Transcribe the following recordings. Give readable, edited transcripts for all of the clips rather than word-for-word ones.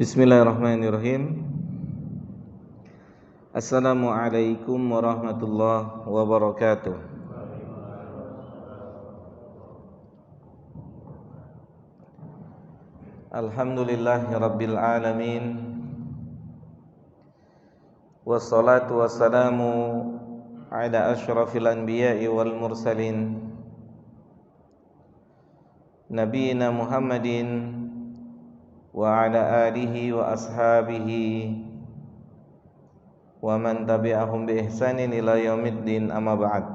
Bismillahirrahmanirrahim. Assalamualaikum warahmatullahi wabarakatuh. Alhamdulillahirabbil alamin. Wassalatu wassalamu ala asyrafil anbiya'i wal mursalin nabiyina Muhammadin wa ala alihi wa ashabihi wa man tabi'ahum bi ihsanin ila yaumiddin, amma ba'd.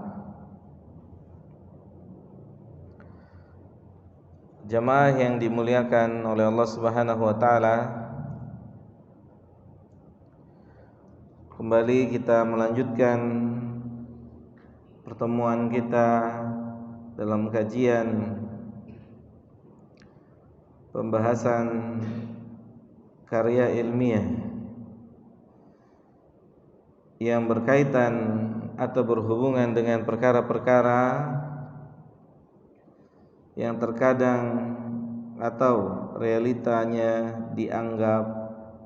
Jamaah yang dimuliakan oleh Allah Subhanahu wa taala, kembali kita melanjutkan pertemuan kita dalam kajian pembahasan karya ilmiah yang berkaitan atau berhubungan dengan perkara-perkara yang terkadang atau realitanya dianggap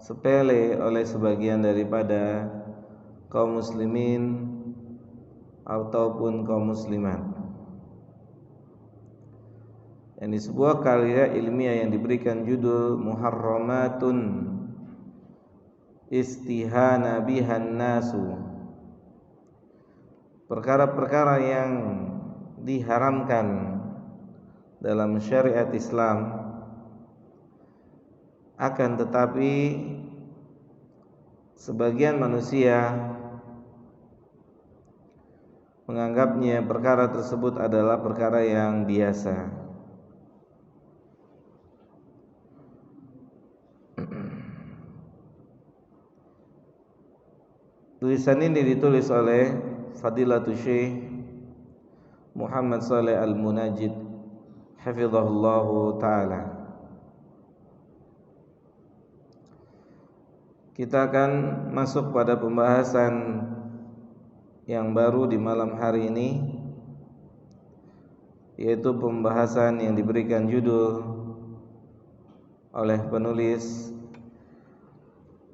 sepele oleh sebagian daripada kaum muslimin ataupun kaum muslimat. Yang di sebuah karya ilmiah yang diberikan judul Muharramatun Istihana bihan nasu, perkara-perkara yang diharamkan dalam syariat Islam, akan tetapi sebagian manusia menganggapnya perkara tersebut adalah perkara yang biasa. Tulisan ini ditulis oleh Fadilatul Syekh Muhammad Saleh Al-Munajjid hafizahullahu ta'ala. Kita akan masuk pada pembahasan yang baru di malam hari ini, yaitu pembahasan yang diberikan judul oleh penulis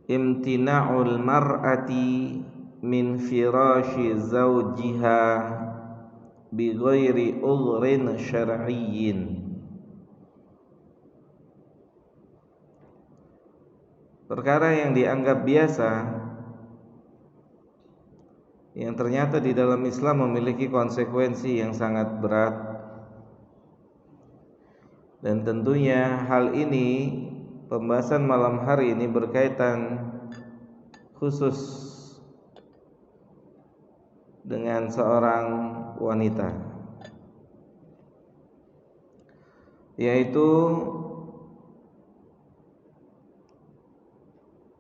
Imtina'ul mar'ati min firashi zawjiha bi ghairi udhrin syar'iyyin. Perkara yang dianggap biasa yang ternyata di dalam Islam memiliki konsekuensi yang sangat berat, dan tentunya hal ini, pembahasan malam hari ini berkaitan khusus dengan seorang wanita, yaitu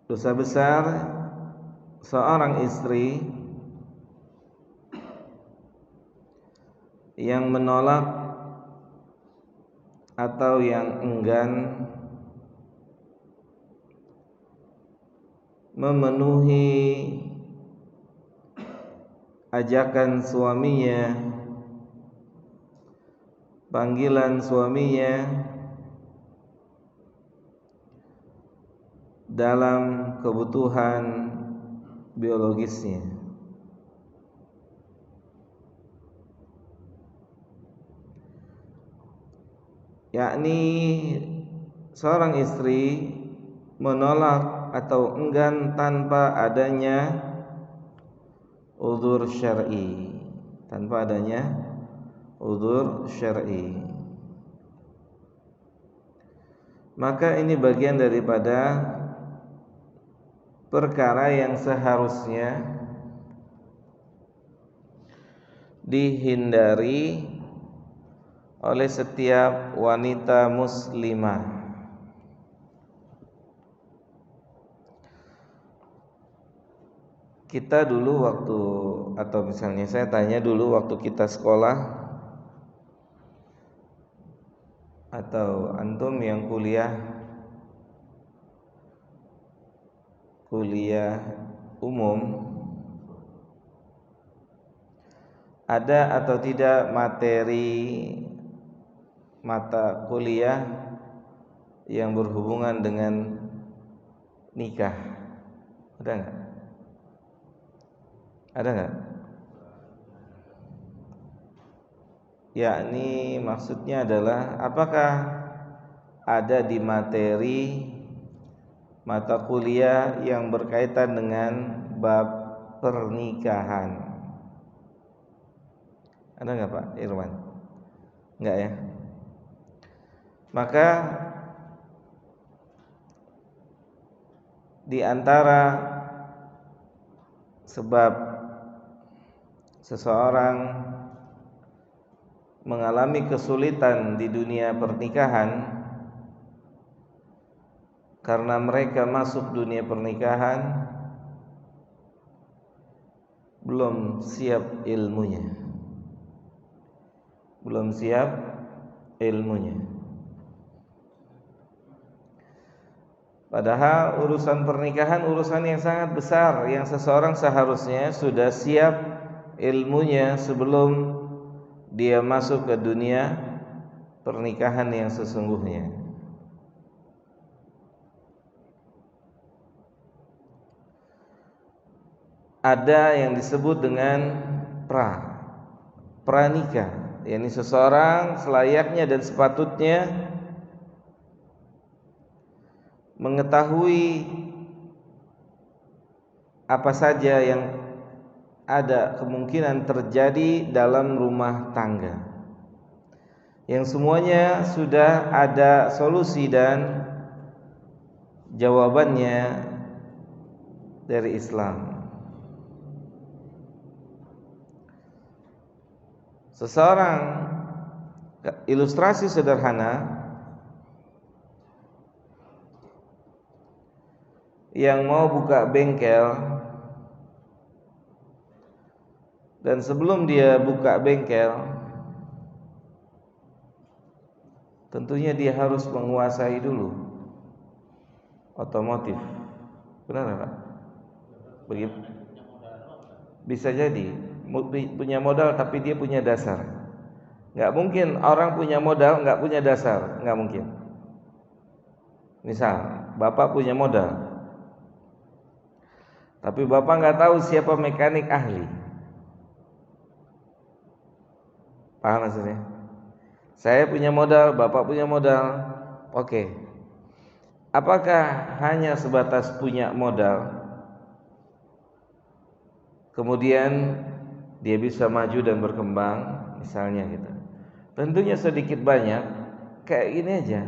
dosa besar seorang istri yang menolak atau yang enggan memenuhi ajakan suaminya, panggilan suaminya dalam kebutuhan biologisnya. Yakni seorang istri menolak atau enggan tanpa adanya uzur syar'i, tanpa adanya uzur syar'i. Maka ini bagian daripada perkara yang seharusnya dihindari oleh setiap wanita muslimah. Kita dulu waktu, atau misalnya saya tanya dulu waktu kita sekolah, atau antum yang kuliah umum, ada atau tidak materi mata kuliah yang berhubungan dengan nikah? Ada nggak? Ada nggak? Yakni maksudnya adalah apakah ada di materi mata kuliah yang berkaitan dengan bab pernikahan? Ada nggak Pak Irwan? Nggak ya? Maka di antara sebab seseorang mengalami kesulitan di dunia pernikahan karena mereka masuk dunia pernikahan belum siap ilmunya. Belum siap ilmunya. Padahal urusan pernikahan urusan yang sangat besar yang seseorang seharusnya sudah siap ilmunya sebelum dia masuk ke dunia pernikahan yang sesungguhnya. Ada yang disebut dengan pranikah, yakni seseorang selayaknya dan sepatutnya mengetahui apa saja yang ada kemungkinan terjadi dalam rumah tangga, yang semuanya sudah ada solusi dan jawabannya dari Islam. Seseorang, ilustrasi sederhana, yang mau buka bengkel, dan sebelum dia buka bengkel tentunya dia harus menguasai dulu otomotif. Benar Pak? Begitu. Bisa jadi punya modal tapi dia punya dasar. Nggak mungkin orang punya modal nggak punya dasar, nggak mungkin. Misal Bapak punya modal tapi Bapak nggak tahu siapa mekanik ahli. Paham maksudnya? Saya punya modal, Bapak punya modal. Oke. Apakah hanya sebatas punya modal kemudian dia bisa maju dan berkembang, misalnya gitu? Tentunya sedikit banyak kayak gini aja.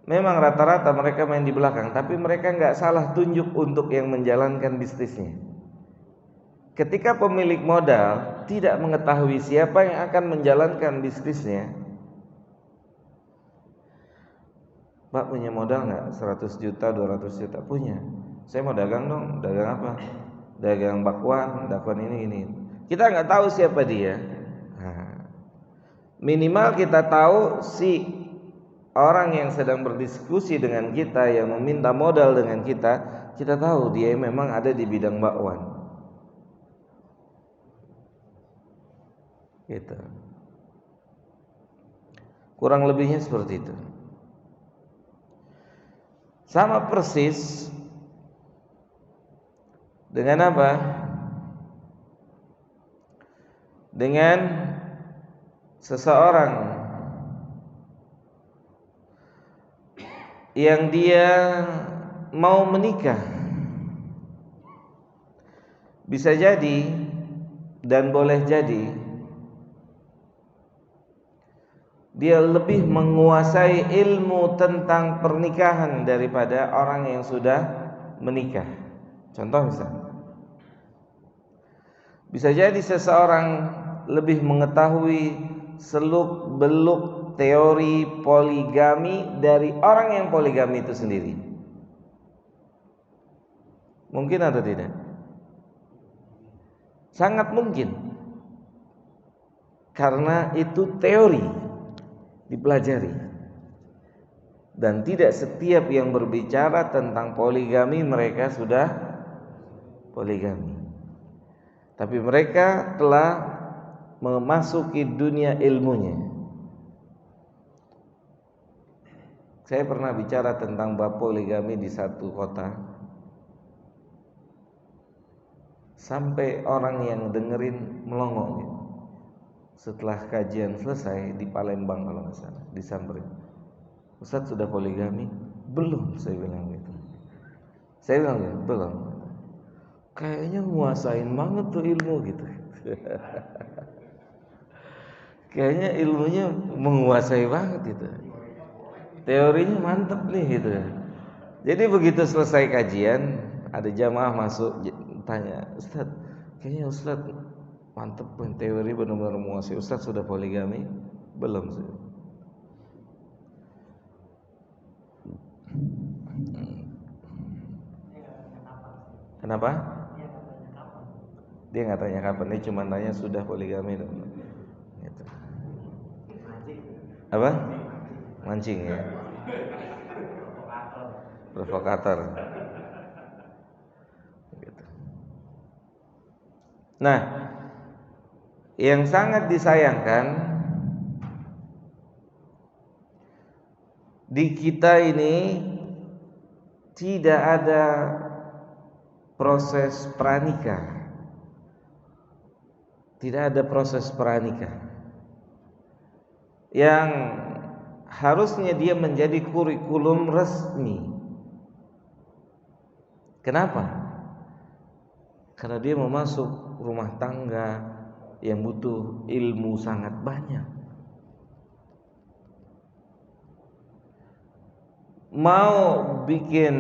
Memang rata-rata mereka main di belakang, tapi mereka nggak salah tunjuk untuk yang menjalankan bisnisnya. Ketika pemilik modal tidak mengetahui siapa yang akan menjalankan bisnisnya, Pak punya modal nggak? 100 juta, 200 juta? Punya. Saya mau dagang dong. Dagang apa? Dagang bakwan ini. Kita nggak tahu siapa dia. Nah, minimal kita tahu si orang yang sedang berdiskusi dengan kita, yang meminta modal dengan kita tahu dia memang ada di bidang bakwan. Gitu. Kurang lebihnya seperti itu. Sama persis dengan apa? Dengan seseorang yang dia mau menikah. Bisa jadi dan boleh jadi dia lebih menguasai ilmu tentang pernikahan daripada orang yang sudah menikah. Contoh misalnya, bisa jadi seseorang lebih mengetahui seluk-beluk teori poligami dari orang yang poligami itu sendiri. Mungkin atau tidak? Sangat mungkin. Karena itu teori dipelajari, dan tidak setiap yang berbicara tentang poligami mereka sudah poligami, tapi mereka telah memasuki dunia ilmunya. Saya pernah bicara tentang bab poligami di satu kota, sampai orang yang dengerin melongo gitu. Setelah kajian selesai di Palembang kalau nggak salah, disamperin, Ustadz sudah poligami? Belum, saya bilang gitu. Saya bilang gitu, belum. Kayaknya nguasain banget tuh ilmu gitu. Kayaknya ilmunya menguasai banget gitu. Teorinya mantep nih gitu. Jadi begitu selesai kajian, ada jamaah masuk tanya, Ustadz, kayaknya Ustadz mantep nih, teori benar-benar menguasai. Ustadz sudah poligami? Belum sih. Kenapa? Dia nggak tanya kapan, dia cuma tanya sudah poligami gitu. Apa? Mancing ya. Provokator. Gitu. Nah, yang sangat disayangkan di kita ini tidak ada proses pranikah. Tidak ada proses pranikah yang harusnya dia menjadi kurikulum resmi. Kenapa? Karena dia mau masuk rumah tangga yang butuh ilmu sangat banyak. Mau bikin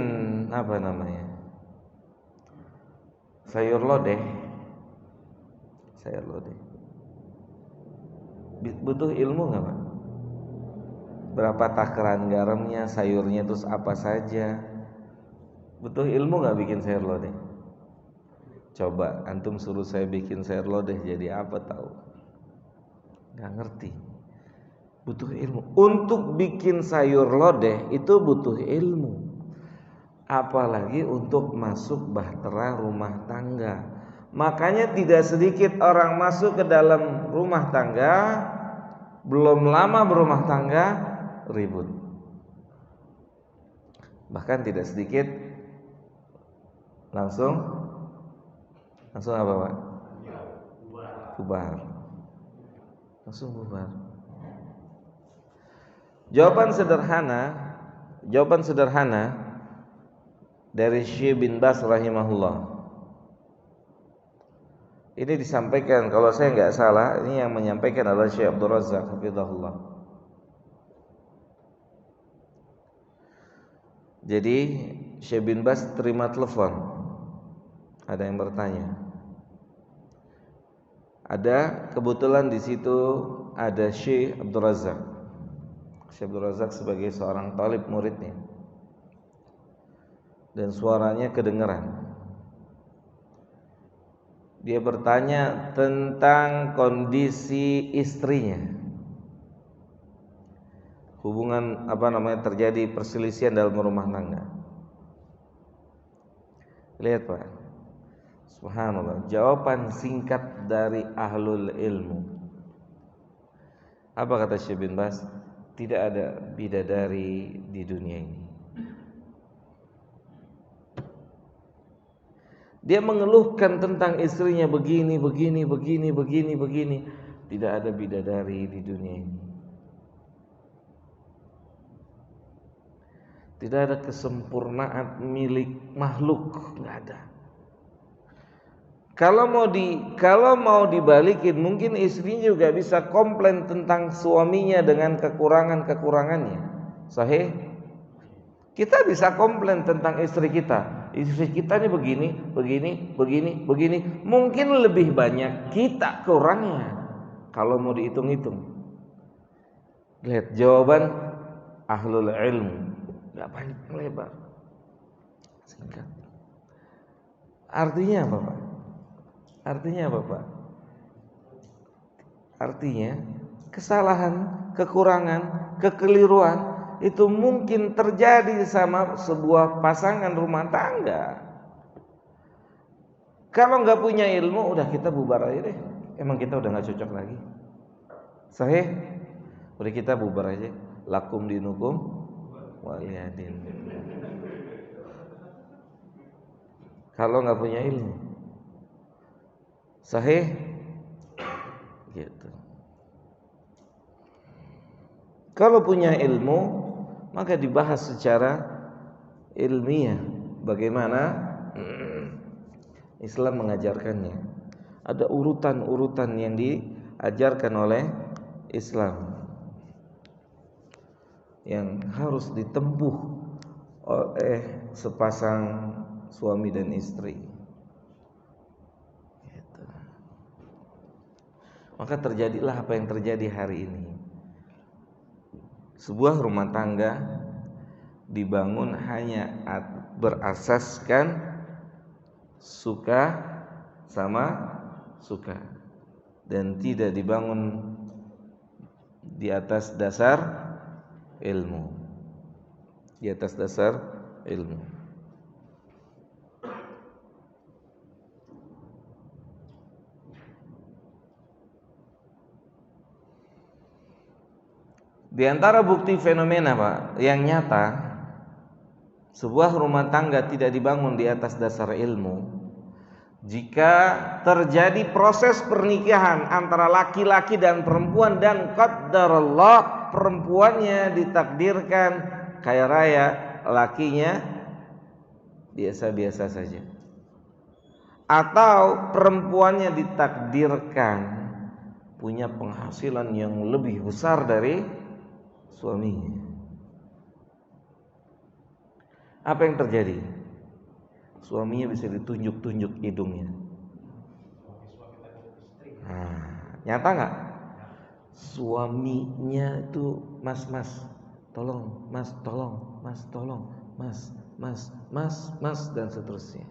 apa namanya? Sayur lodeh. Butuh ilmu nggak, Pak? Berapa takaran garamnya, sayurnya terus apa saja? Butuh ilmu nggak bikin sayur lodeh? Coba antum suruh saya bikin sayur lodeh jadi apa tahu? Nggak ngerti. Butuh ilmu. Untuk bikin sayur lodeh itu butuh ilmu. Apalagi untuk masuk bahtera rumah tangga. Makanya tidak sedikit orang masuk ke dalam rumah tangga, belum lama berumah tangga ribut. Bahkan tidak sedikit langsung apa, Pak? Bubar. Langsung bubar. Jawaban sederhana dari Syekh bin Baz rahimahullah. Ini disampaikan, kalau saya nggak salah, ini yang menyampaikan adalah Syekh Abdul Razak hafizahullah. Jadi Syekh bin Baz terima telepon, ada yang bertanya. Ada kebetulan di situ ada Syekh Abdul Razak. Syekh Abdul Razak sebagai seorang talib muridnya, dan suaranya kedengaran. Dia bertanya tentang kondisi istrinya. Hubungan terjadi perselisihan dalam rumah tangga. Lihat, Pak. Subhanallah, jawaban singkat dari ahlul ilmu. Apa kata Syekh bin Baz? Tidak ada bidadari di dunia ini. Dia mengeluhkan tentang istrinya begini. Tidak ada bidadari di dunia ini. Tidak ada kesempurnaan milik makhluk, enggak ada. Kalau mau dibalikin, mungkin istrinya juga bisa komplain tentang suaminya dengan kekurangannya. Sahih? Kita bisa komplain tentang istri kita. Istri kita ini begini. Mungkin lebih banyak kita kurangnya kalau mau dihitung-hitung. Lihat jawaban ahlul ilmu, enggak banyak lebar, singkat. Artinya apa, Pak? Artinya kesalahan, kekurangan, kekeliruan itu mungkin terjadi sama sebuah pasangan rumah tangga. Kalau nggak punya ilmu, udah kita bubar aja deh. Emang kita udah nggak cocok lagi. Sahih? Udah kita bubar aja. Lakum dinukum waliyadin. Kalau nggak punya ilmu, sahih gitu. Kalau punya ilmu, maka dibahas secara ilmiah bagaimana Islam mengajarkannya. Ada urutan-urutan yang diajarkan oleh Islam yang harus ditempuh oleh sepasang suami dan istri. Gitu. Maka terjadilah apa yang terjadi hari ini. Sebuah rumah tangga dibangun hanya berasaskan suka sama suka dan tidak dibangun di atas dasar ilmu. Di atas dasar ilmu. Di antara bukti fenomena, Pak, yang nyata, sebuah rumah tangga tidak dibangun di atas dasar ilmu jika terjadi proses pernikahan antara laki-laki dan perempuan dan qaddarallah perempuannya ditakdirkan kaya raya, lakinya biasa-biasa saja, atau perempuannya ditakdirkan punya penghasilan yang lebih besar dari suaminya. Apa yang terjadi? Suaminya bisa ditunjuk-tunjuk hidungnya. Nyata nggak? Suaminya itu mas, tolong, mas, tolong, mas, tolong, mas, dan seterusnya.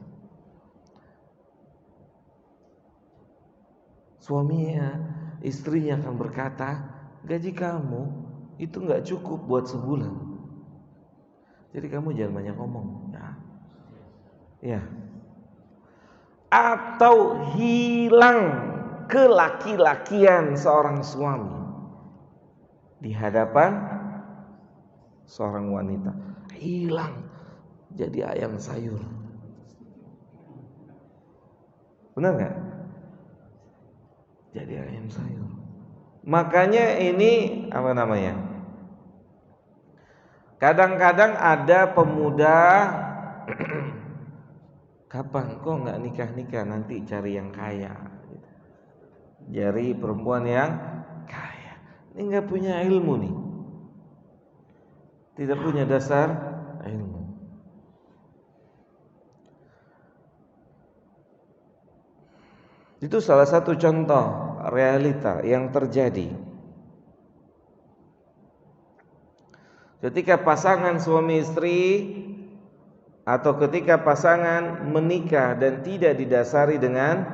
Suaminya, istrinya akan berkata, gaji kamu itu nggak cukup buat sebulan. Jadi kamu jangan banyak ngomong. Ya. Atau hilang kelaki-lakian seorang suami di hadapan seorang wanita. Hilang jadi ayam sayur. Benar nggak? Jadi ayam sayur. Makanya ini apa namanya? Kadang-kadang ada pemuda kapan kok nggak nikah nanti cari yang kaya, cari perempuan yang kaya. Ini nggak punya ilmu nih, tidak punya dasar ilmu. Itu salah satu contoh realita yang terjadi ketika pasangan suami istri atau ketika pasangan menikah dan tidak didasari dengan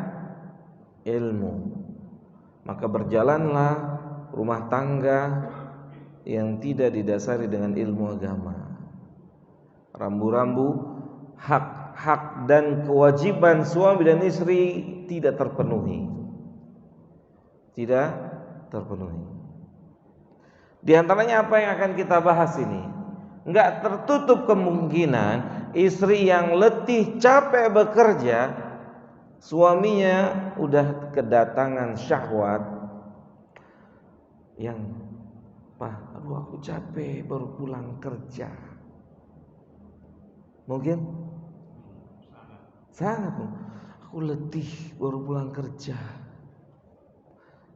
ilmu, maka berjalanlah rumah tangga yang tidak didasari dengan ilmu agama. Rambu-rambu hak-hak dan kewajiban suami dan istri tidak terpenuhi. Tidak terpenuhi. Di antaranya apa yang akan kita bahas ini? Enggak tertutup kemungkinan istri yang letih capek bekerja, suaminya udah kedatangan syahwat yang, Pak, aduh aku capek baru pulang kerja. Mungkin sangat. Aku letih baru pulang kerja.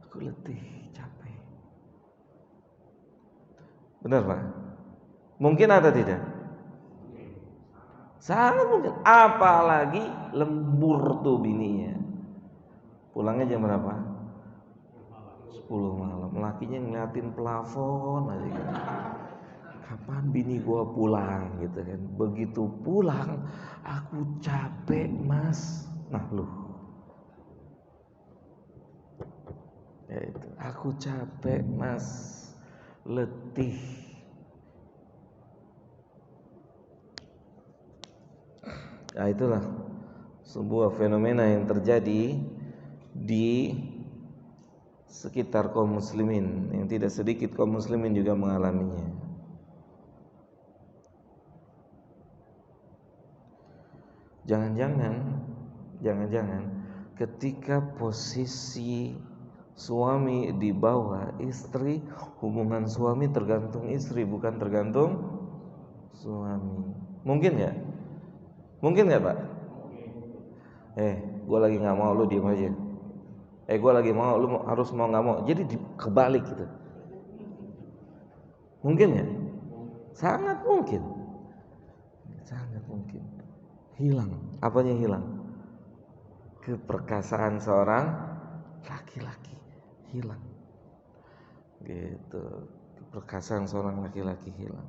Aku letih, capek. Benar, Pak? Mungkin atau tidak? Sangat mungkin. Apalagi lembur tuh bininya. Pulangnya jam berapa? 10 malam. Lakinya ngeliatin plafon aja gitu. Kapan bini gua pulang gitu kan. Begitu pulang, aku capek, Mas. Nah lu. Ya itu. Aku capek, Mas. Letih. Nah itulah sebuah fenomena yang terjadi di sekitar kaum muslimin, yang tidak sedikit kaum muslimin juga mengalaminya. Jangan-jangan ketika posisi suami di bawah istri, hubungan suami tergantung istri, bukan tergantung suami. Mungkin nggak? Mungkin nggak, Pak? Gue lagi nggak mau, lu diem aja. Gue lagi mau, lu harus mau nggak mau. Jadi kebalik gitu. Mungkin ya? Sangat mungkin. Sangat mungkin. Hilang. Apanya hilang? Keperkasaan seorang laki-laki hilang. Gitu. Keperkasaan seorang laki-laki hilang.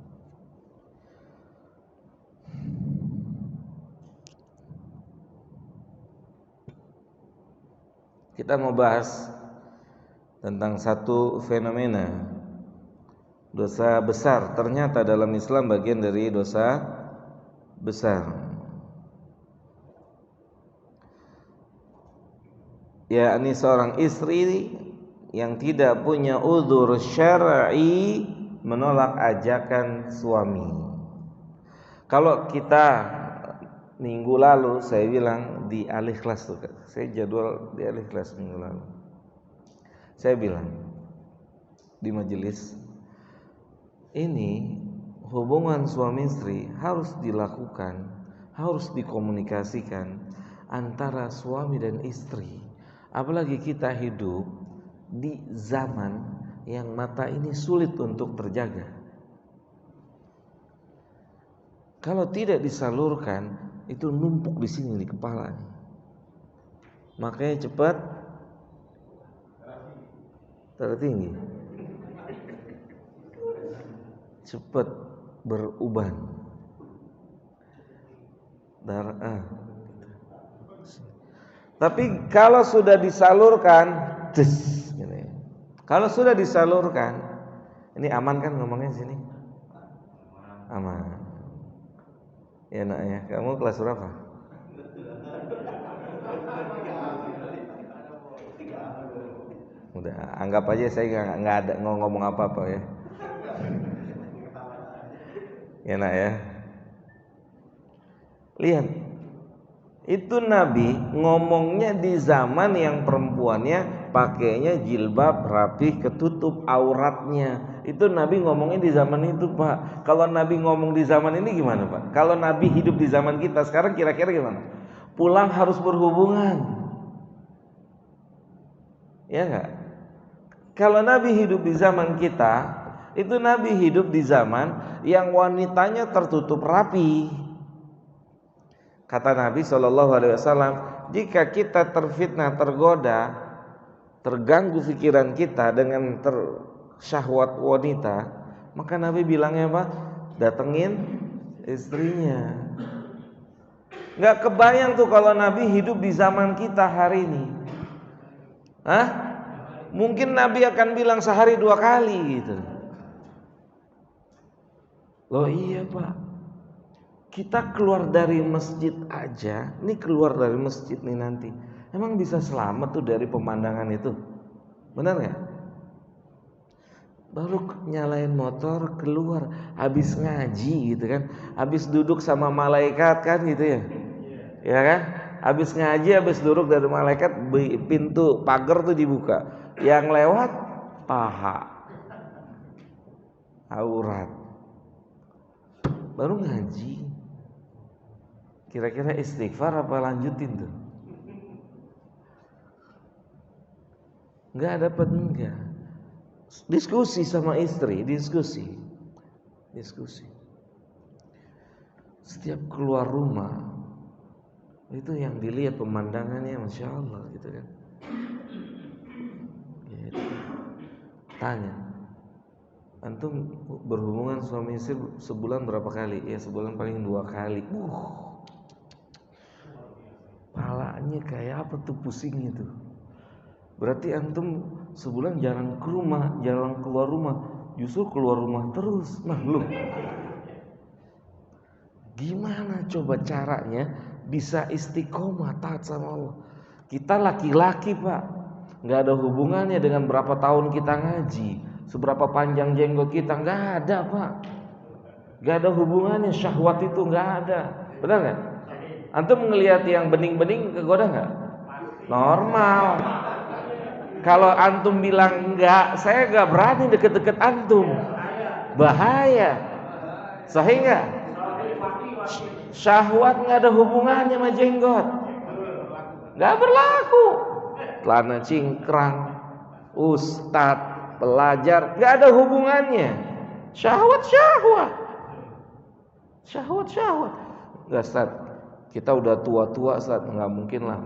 Kita mau bahas tentang satu fenomena dosa besar. Ternyata dalam Islam bagian dari dosa besar, yakni seorang istri yang tidak punya uzur syar'i menolak ajakan suami. Kalau kita minggu lalu saya bilang di alih kelas tuh, saya jadwal di alih kelas minggu lalu. Saya bilang di majelis ini hubungan suami istri harus dilakukan, harus dikomunikasikan antara suami dan istri. Apalagi kita hidup di zaman yang mata ini sulit untuk terjaga. Kalau tidak disalurkan, itu numpuk di sini di kepala. Makanya cepat tertinggi, cepat beruban darah. Tapi kalau sudah disalurkan, kalau sudah disalurkan, ini aman kan ngomongnya sini? Aman. Ya nak ya, kamu kelas berapa? Udah, anggap aja saya nggak ada ngomong apa-apa ya. Ya nak ya. Lihat, itu Nabi ngomongnya di zaman yang perempuannya pakainya jilbab rapi, ketutup auratnya. Itu Nabi ngomongnya di zaman itu, Pak. Kalau Nabi ngomong di zaman ini gimana, Pak? Kalau Nabi hidup di zaman kita sekarang kira-kira gimana? Pulang harus berhubungan, ya enggak? Kalau Nabi hidup di zaman kita, itu Nabi hidup di zaman yang wanitanya tertutup rapi. Kata Nabi SAW, jika kita terfitnah, tergoda, terganggu pikiran kita dengan syahwat wanita, maka Nabi bilangnya apa? Datengin istrinya. Gak kebayang tuh kalau Nabi hidup di zaman kita hari ini. Mungkin Nabi akan bilang sehari 2 kali gitu. Loh iya Pak, kita keluar dari masjid aja, ini keluar dari masjid nih nanti, emang bisa selamat tuh dari pemandangan itu? Benar gak? Baru nyalain motor keluar, habis ngaji gitu kan, habis duduk sama malaikat kan gitu ya, ya kan? Habis ngaji, habis duduk dari malaikat, pintu pagar tuh dibuka, yang lewat paha, aurat, baru ngaji. Kira-kira istighfar apa lanjutin tuh? Enggak dapat enggak. Diskusi sama istri, diskusi. Setiap keluar rumah itu yang dilihat pemandangannya, masya Allah gitu kan. Gitu. Tanya, antum berhubungan suami istri sebulan berapa kali? Ya sebulan paling 2 kali. Palanya kayak apa tuh pusingnya tuh. Berarti antum sebulan jarang ke rumah, jarang keluar rumah, justru keluar rumah terus. Nah lu gimana coba caranya bisa istiqomah taat sama Allah? Kita laki-laki Pak, gak ada hubungannya dengan berapa tahun kita ngaji, seberapa panjang jenggot kita, gak ada Pak. Gak ada hubungannya, syahwat itu gak ada. Benar gak? Antum ngelihat yang bening-bening kegoda nggak? Normal. Kalau antum bilang enggak, saya nggak berani deket-deket antum. Bahaya. Sahih nggak? Syahwat nggak ada hubungannya sama jenggot. Nggak berlaku. Celana cingkrang, ustadz, pelajar, nggak ada hubungannya. Syahwat. Nggak, Ustaz, kita udah tua-tua, Ustaz, nggak mungkin lah.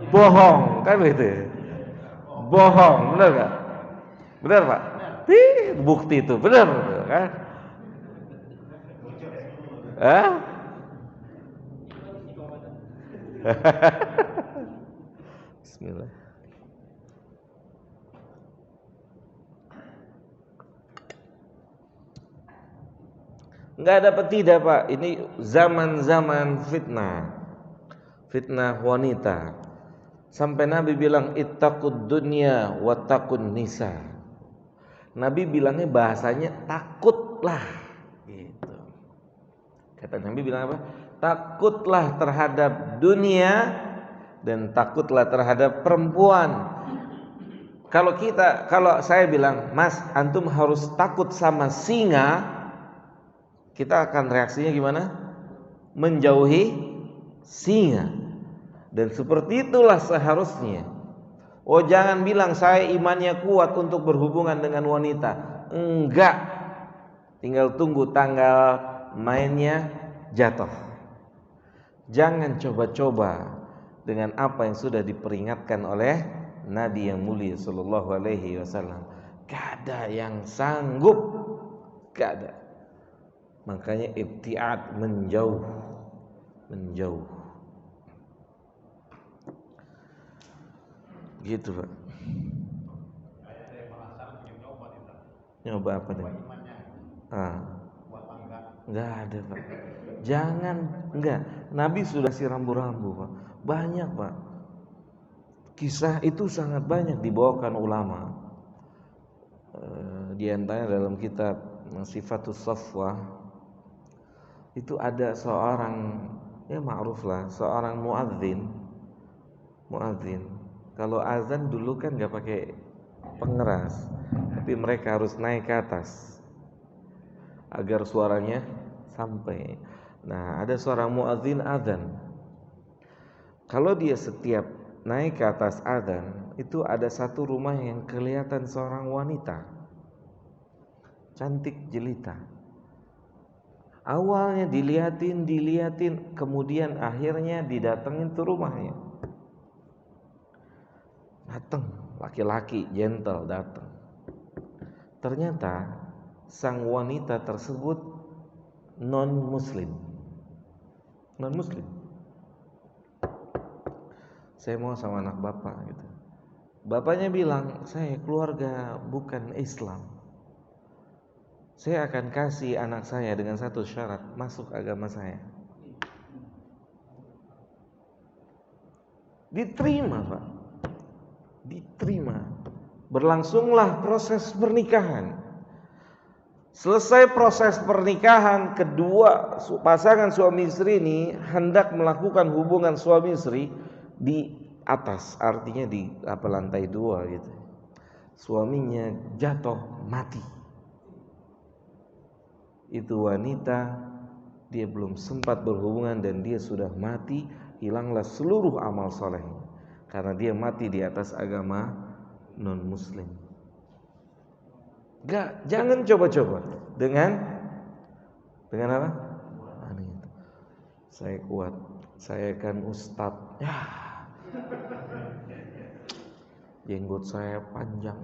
Bohong kan begitu. Bohong, benar nggak? Benar Pak? Bukti itu benar kan? Bismillah. Nggak dapat tidak Pak. Ini zaman-zaman fitnah wanita. Sampai Nabi bilang ittaqud dunya wattaqun nisa. Nabi bilangnya bahasanya takutlah gitu. Kata Nabi bilang apa? Takutlah terhadap dunia dan takutlah terhadap perempuan. Kalau saya bilang, "Mas, antum harus takut sama singa." Kita akan reaksinya gimana? Menjauhi singa. Dan seperti itulah seharusnya. Oh, jangan bilang saya imannya kuat untuk berhubungan dengan wanita. Enggak. Tinggal tunggu tanggal mainnya jatuh. Jangan coba-coba dengan apa yang sudah diperingatkan oleh Nabi yang mulia sallallahu alaihi wasallam. Gak ada yang sanggup. Gak ada. Makanya ibtiad, menjauh. Gitu Pak. Nyoba apa nih? Enggak ada Pak. Jangan, enggak. Nabi sudah si rambu-rambu Pak. Banyak Pak. Kisah itu sangat banyak dibawakan ulama. Di antaranya dalam kitab Sifatus Safwah itu ada seorang, ya ma'ruf lah, seorang muadzin. Kalau azan dulu kan nggak pakai pengeras, tapi mereka harus naik ke atas agar suaranya sampai. Nah, ada seorang muadzin azan. Kalau dia setiap naik ke atas azan, itu ada satu rumah yang kelihatan seorang wanita cantik jelita. Awalnya diliatin, kemudian akhirnya didatengin tuh rumahnya. Datang, laki-laki gentle datang. Ternyata sang wanita tersebut non muslim. Saya mau sama anak bapak gitu. Bapaknya bilang, saya keluarga bukan Islam. Saya akan kasih anak saya dengan satu syarat, masuk agama saya. Diterima Pak. Berlangsunglah proses pernikahan. Selesai proses pernikahan, kedua pasangan suami istri ini hendak melakukan hubungan suami istri di atas, artinya di lantai 2 gitu. Suaminya jatuh mati. Itu wanita, dia belum sempat berhubungan dan dia sudah mati, hilanglah seluruh amal solehnya. Karena dia mati di atas agama non-muslim. Jangan coba-coba dengan apa? Saya kuat, saya kan ustadz. Ya. Jenggot saya panjang.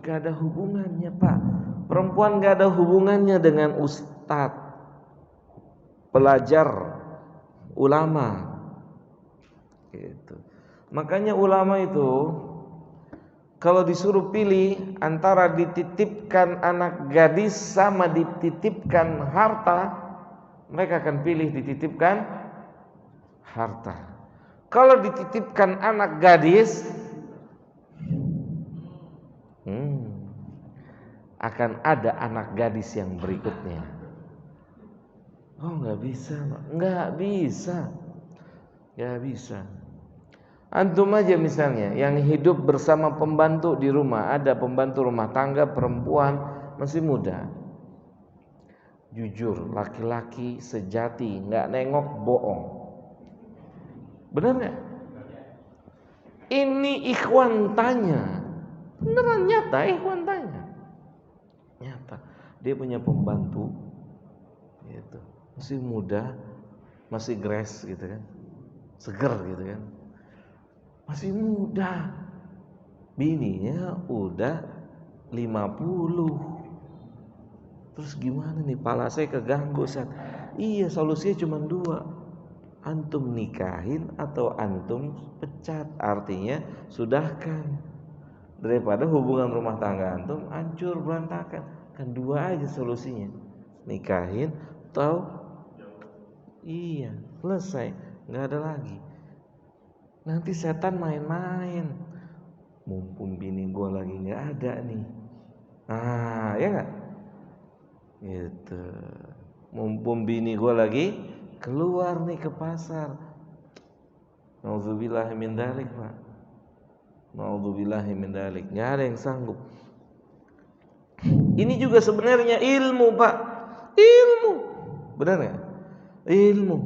Gak ada hubungannya Pak. Perempuan gak ada hubungannya dengan ustadz, pelajar, ulama. Gitu. Makanya ulama itu kalau disuruh pilih antara dititipkan anak gadis sama dititipkan harta, mereka akan pilih dititipkan harta. Kalau dititipkan anak gadis, akan ada anak gadis yang berikutnya. Oh nggak bisa, nggak bisa, nggak bisa. Antum aja misalnya yang hidup bersama pembantu di rumah, ada pembantu rumah tangga perempuan masih muda, jujur, laki-laki sejati, nggak nengok bohong, benar nggak? Ini ikhwan tanya, beneran nyata ikhwan tanya, nyata. Dia punya pembantu, gitu, masih muda, masih gres gitu kan, seger gitu kan, masih muda, bininya udah 50. Terus gimana nih, pala saya keganggu Ustaz. Iya, solusinya cuma dua, antum nikahin atau antum pecat. Artinya sudahkan, daripada hubungan rumah tangga antum hancur berantakan. Kan dua aja solusinya, nikahin atau iya, selesai, nggak ada lagi. Nanti setan main-main, mumpung bini gue lagi nggak ada nih, ya nggak, gitu. Mumpung bini gue lagi keluar nih ke pasar, nauzubillahi min dzalik Pak, nauzubillahi min dzalik, nggak ada yang sanggup. Ini juga sebenarnya ilmu Pak, ilmu, benar nggak? Ilmu.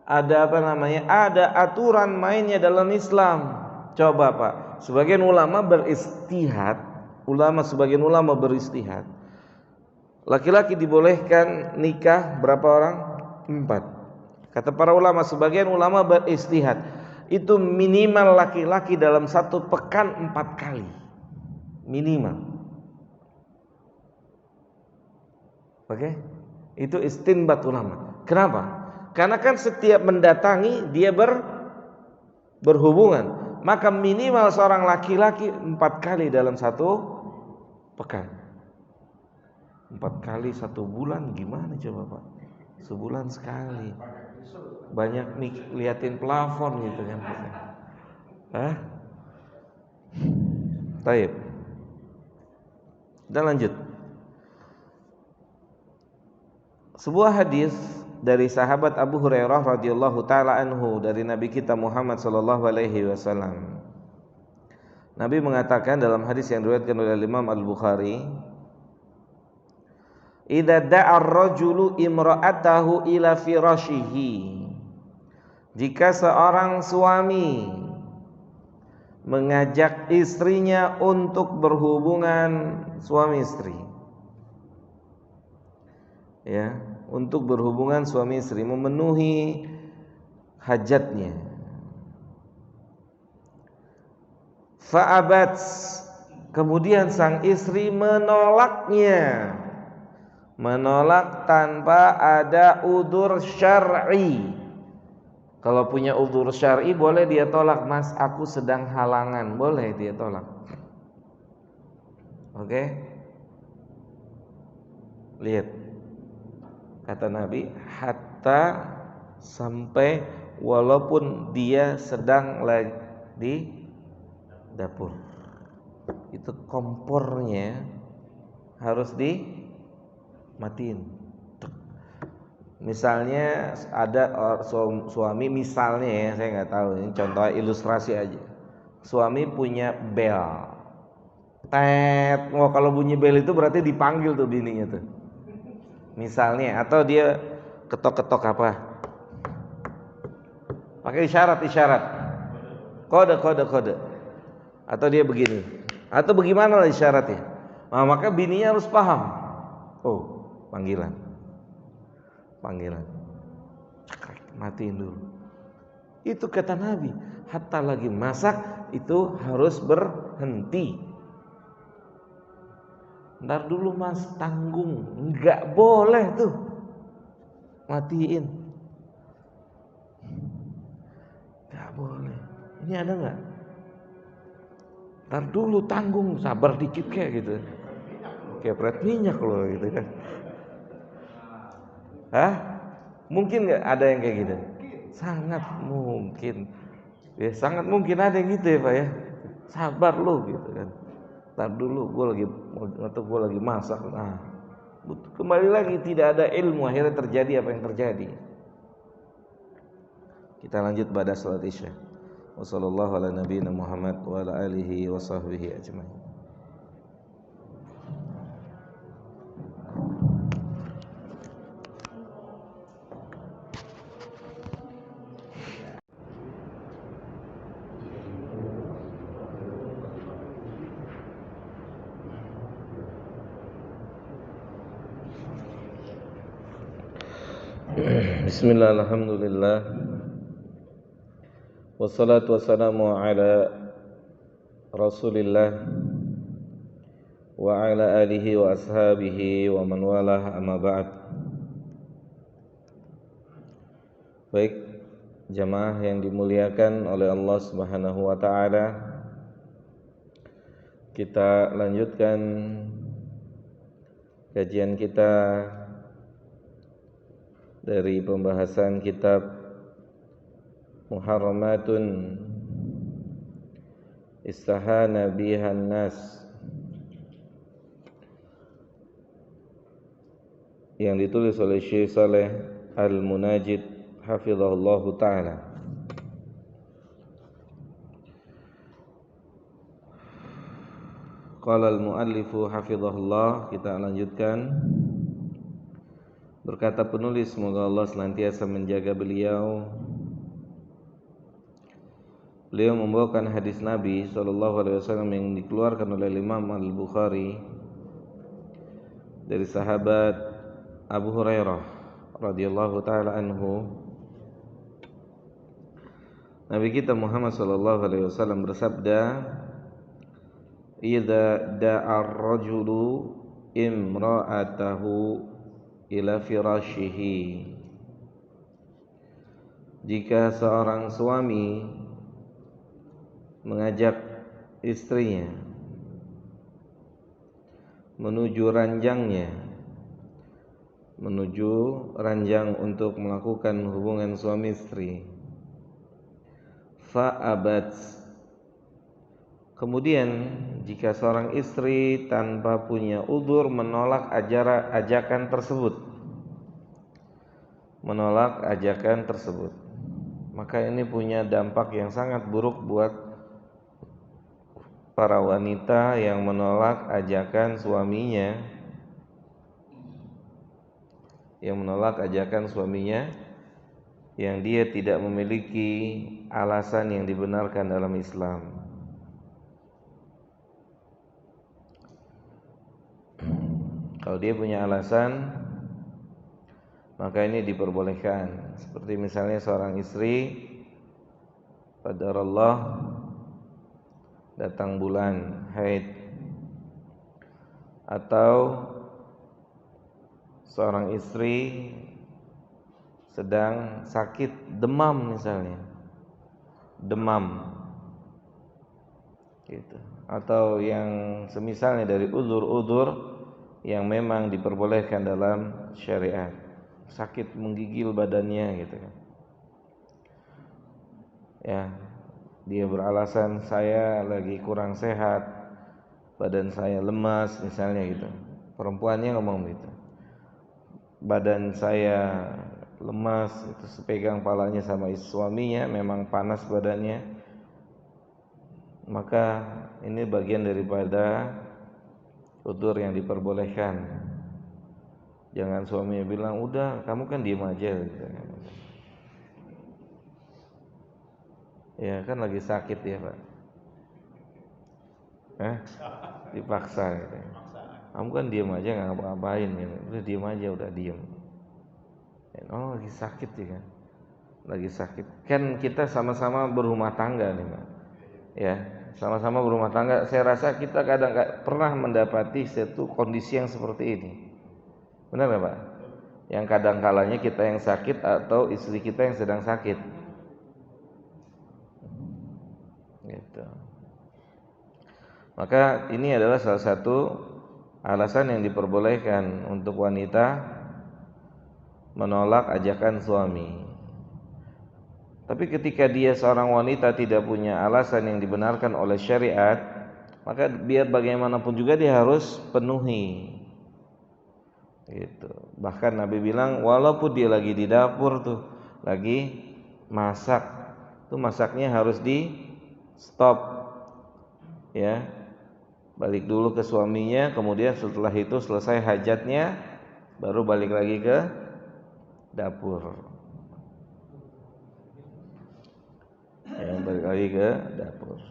Ada apa namanya? Ada aturan mainnya dalam Islam. Coba Pak, sebagian ulama beristihad. Laki-laki dibolehkan nikah berapa orang? 4. Kata para ulama, sebagian ulama beristihad, itu minimal laki-laki dalam satu pekan 4 kali, minimal. Oke? Itu istinbat ulama. Kenapa? Karena kan setiap mendatangi dia berhubungan, maka minimal seorang laki-laki 4 kali dalam satu pekan. 4 kali 1 bulan gimana coba Pak? Sebulan sekali. Banyak nih liatin plafon gitu kan. Baik. Kita lanjut. Sebuah hadis dari sahabat Abu Hurairah radhiyallahu taala anhu dari Nabi kita Muhammad sallallahu alaihi wasallam. Nabi mengatakan dalam hadis yang diriwayatkan oleh Imam Al-Bukhari, "Idza da'a ar-rajulu imra'atahu ila firashihi." Jika seorang suami mengajak istrinya untuk berhubungan suami istri, ya, untuk berhubungan suami istri, memenuhi hajatnya, fa'abat, kemudian sang istri menolaknya, menolak tanpa ada udzur syar'i. Kalau punya udzur syar'i boleh dia tolak, Mas aku sedang halangan, boleh dia tolak. Oke? Lihat kata Nabi, hatta, sampai walaupun dia sedang lagi di dapur, itu kompornya harus dimatiin. Misalnya ada suami, misalnya ya, saya nggak tahu, ini contoh ilustrasi aja. Suami punya bel, tet, kalau bunyi bel itu berarti dipanggil tuh bininya tuh. Misalnya, atau dia ketok-ketok apa? Pakai isyarat, kode. Atau dia begini, atau bagaimana lah isyaratnya. Nah, maka bininya harus paham. Oh, panggilan. Cekrek, matiin dulu. Itu kata Nabi, hatta lagi masak itu harus berhenti. Ntar dulu Mas, tanggung, enggak boleh tuh, matiin, enggak boleh. Ini ada enggak? Ntar dulu, tanggung, sabar dikit kayak gitu, kayak pret minyak loh gitu kan. Mungkin enggak ada yang kayak gitu? Sangat mungkin, ya sangat mungkin ada yang gitu ya Pak ya. Sabar lo gitu kan. Ntar dulu gue lagi masak. Nah, Kembali lagi tidak ada ilmu, akhirnya terjadi apa yang terjadi. Kita lanjut pada salat Isya. Wassallallahu ala nabiyina Muhammad wa ala alihi wa sahbihi ajmain. Bismillah, alhamdulillah, wassalatu wassalamu ala Rasulillah wa ala alihi wa ashabihi wa man walah, amma ba'd. Baik jamaah yang dimuliakan oleh Allah Subhanahu wa taala, kita lanjutkan kajian kita dari pembahasan kitab Muharramatun Istahana bihan nas yang ditulis oleh Syekh Saleh Al-Munajid hafizahullahu taala. Qala al-muallifu hafizahullah, kita lanjutkan. Berkata penulis, semoga Allah senantiasa menjaga beliau. Beliau membawakan hadis Nabi SAW yang dikeluarkan oleh Imam Al-Bukhari dari sahabat Abu Hurairah radhiyallahu taala anhu. Nabi kita Muhammad SAW bersabda, "Idza da'a ar-rajulu imra'atahu ila firashihi." Jika seorang suami mengajak istrinya menuju ranjang untuk melakukan hubungan suami istri, fa'abat, kemudian jika seorang istri tanpa punya udzur menolak ajakan tersebut, maka ini punya dampak yang sangat buruk buat para wanita yang menolak ajakan suaminya, yang dia tidak memiliki alasan yang dibenarkan dalam Islam. Kalau dia punya alasan, maka ini diperbolehkan. Seperti misalnya seorang istri, qadarullah datang bulan haid, atau seorang istri sedang sakit demam misalnya, gitu, atau yang semisalnya dari uzur-uzur yang memang diperbolehkan dalam syariat, sakit menggigil badannya gitu kan. Ya, dia beralasan saya lagi kurang sehat, badan saya lemas misalnya gitu. Perempuannya ngomong gitu, badan saya lemas, itu sepegang palanya sama suaminya, memang panas badannya, maka ini bagian daripada udzur yang diperbolehkan. Jangan suaminya bilang, udah kamu kan diem aja gitu. Ya kan lagi sakit ya Pak, dipaksa gitu. Kamu kan diem aja nggak ngapa-ngapain gitu. Udah diem aja, udah diem. Oh lagi sakit ya kan, lagi sakit. Kan kita sama-sama berumah tangga nih Pak. Ya, sama-sama berumah tangga. Saya rasa kita kadang pernah mendapati satu kondisi yang seperti ini. Benar nggak Pak? Yang kadang kalanya kita yang sakit atau istri kita yang sedang sakit. Gitu. Maka ini adalah salah satu alasan yang diperbolehkan untuk wanita menolak ajakan suami. Tapi ketika dia seorang wanita tidak punya alasan yang dibenarkan oleh syariat, maka biar bagaimanapun juga dia harus penuhi Gitu. Bahkan Nabi bilang walaupun dia lagi di dapur tuh, lagi masak, tuh masaknya harus di stop, ya. Balik dulu ke suaminya, kemudian setelah itu selesai hajatnya, baru balik lagi ke dapur. Ya, balik lagi ke dapur.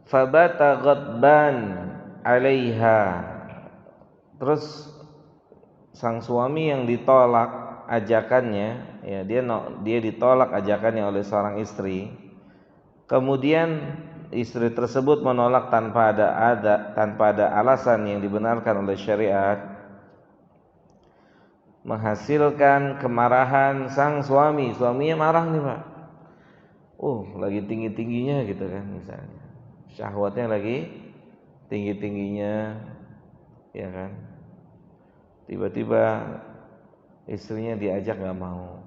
Fabata ghadban 'alaiha. Terus sang suami yang ditolak ajakannya, ya dia ditolak ajakannya oleh seorang istri. Kemudian istri tersebut menolak tanpa ada alasan yang dibenarkan oleh syariat, menghasilkan kemarahan sang suami. Suaminya marah nih, Pak. Lagi tinggi-tingginya gitu kan misalnya. Syahwatnya lagi tinggi-tingginya, ya kan. Tiba-tiba istrinya diajak nggak mau.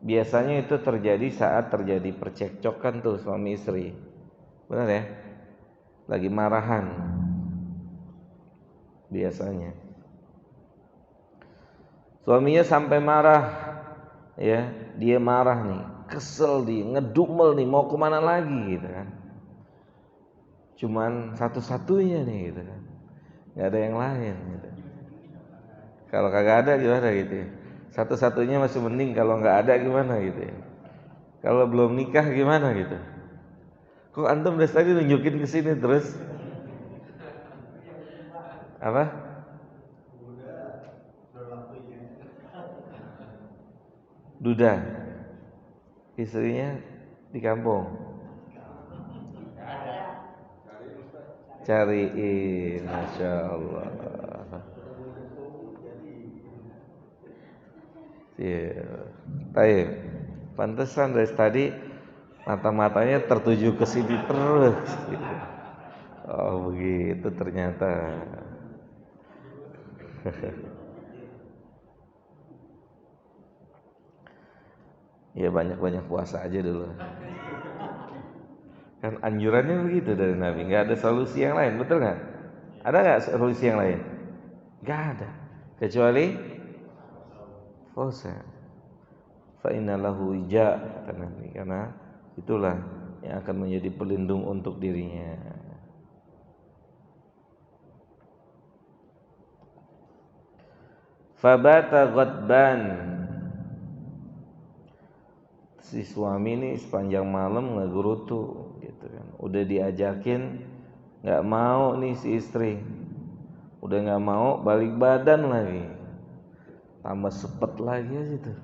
Biasanya itu terjadi saat terjadi percekcokan tuh suami istri. Benar ya? Lagi marahan. Biasanya. Suaminya sampai marah, ya, dia marah nih, kesel dia, ngedumel nih, mau kemana lagi gitu kan. Cuman satu-satunya nih gitu kan. Nggak ada yang lain gitu. Kalau kagak ada gimana gitu ya. Satu-satunya masih mending, kalau nggak ada gimana gitu ya. Kalau belum nikah gimana gitu. Kok antum dari tadi nunjukin ke sini terus? Apa? Duda. Istrinya di kampung. Cariin, Masya Allah. Iya. Baik. Pantesan dari tadi mata-matanya tertuju ke sini terus gitu. Oh begitu ternyata. Ya banyak-banyak puasa aja dulu. Kan anjurannya begitu dari Nabi. Nggak ada solusi yang lain, betul nggak? Ada nggak solusi yang lain? Nggak ada. Kecuali puasa. Fa inna lahu wija, kata Nabi, karena itulah yang akan menjadi pelindung untuk dirinya. Fabata ghadban. Si suami ini sepanjang malam ngegerutu gitu kan. Udah diajakin nggak mau nih si istri. Udah nggak mau, balik badan lagi. Tambah sepet lagi aja tuh.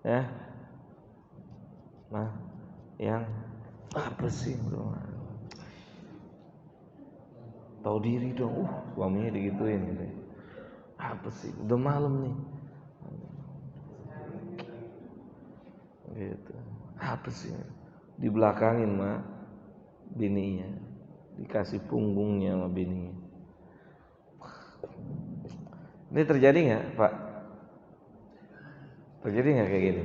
Ya. Nah, yang apa sih bro? Tahu diri dong. Suaminya digituin gitu. Apa sih? Udah malam nih. Gitu. Apa sih? Dibelakangin mah bininya, dikasih punggungnya sama bininya. Ini terjadi nggak, Pak? Terjadi nggak kayak gini?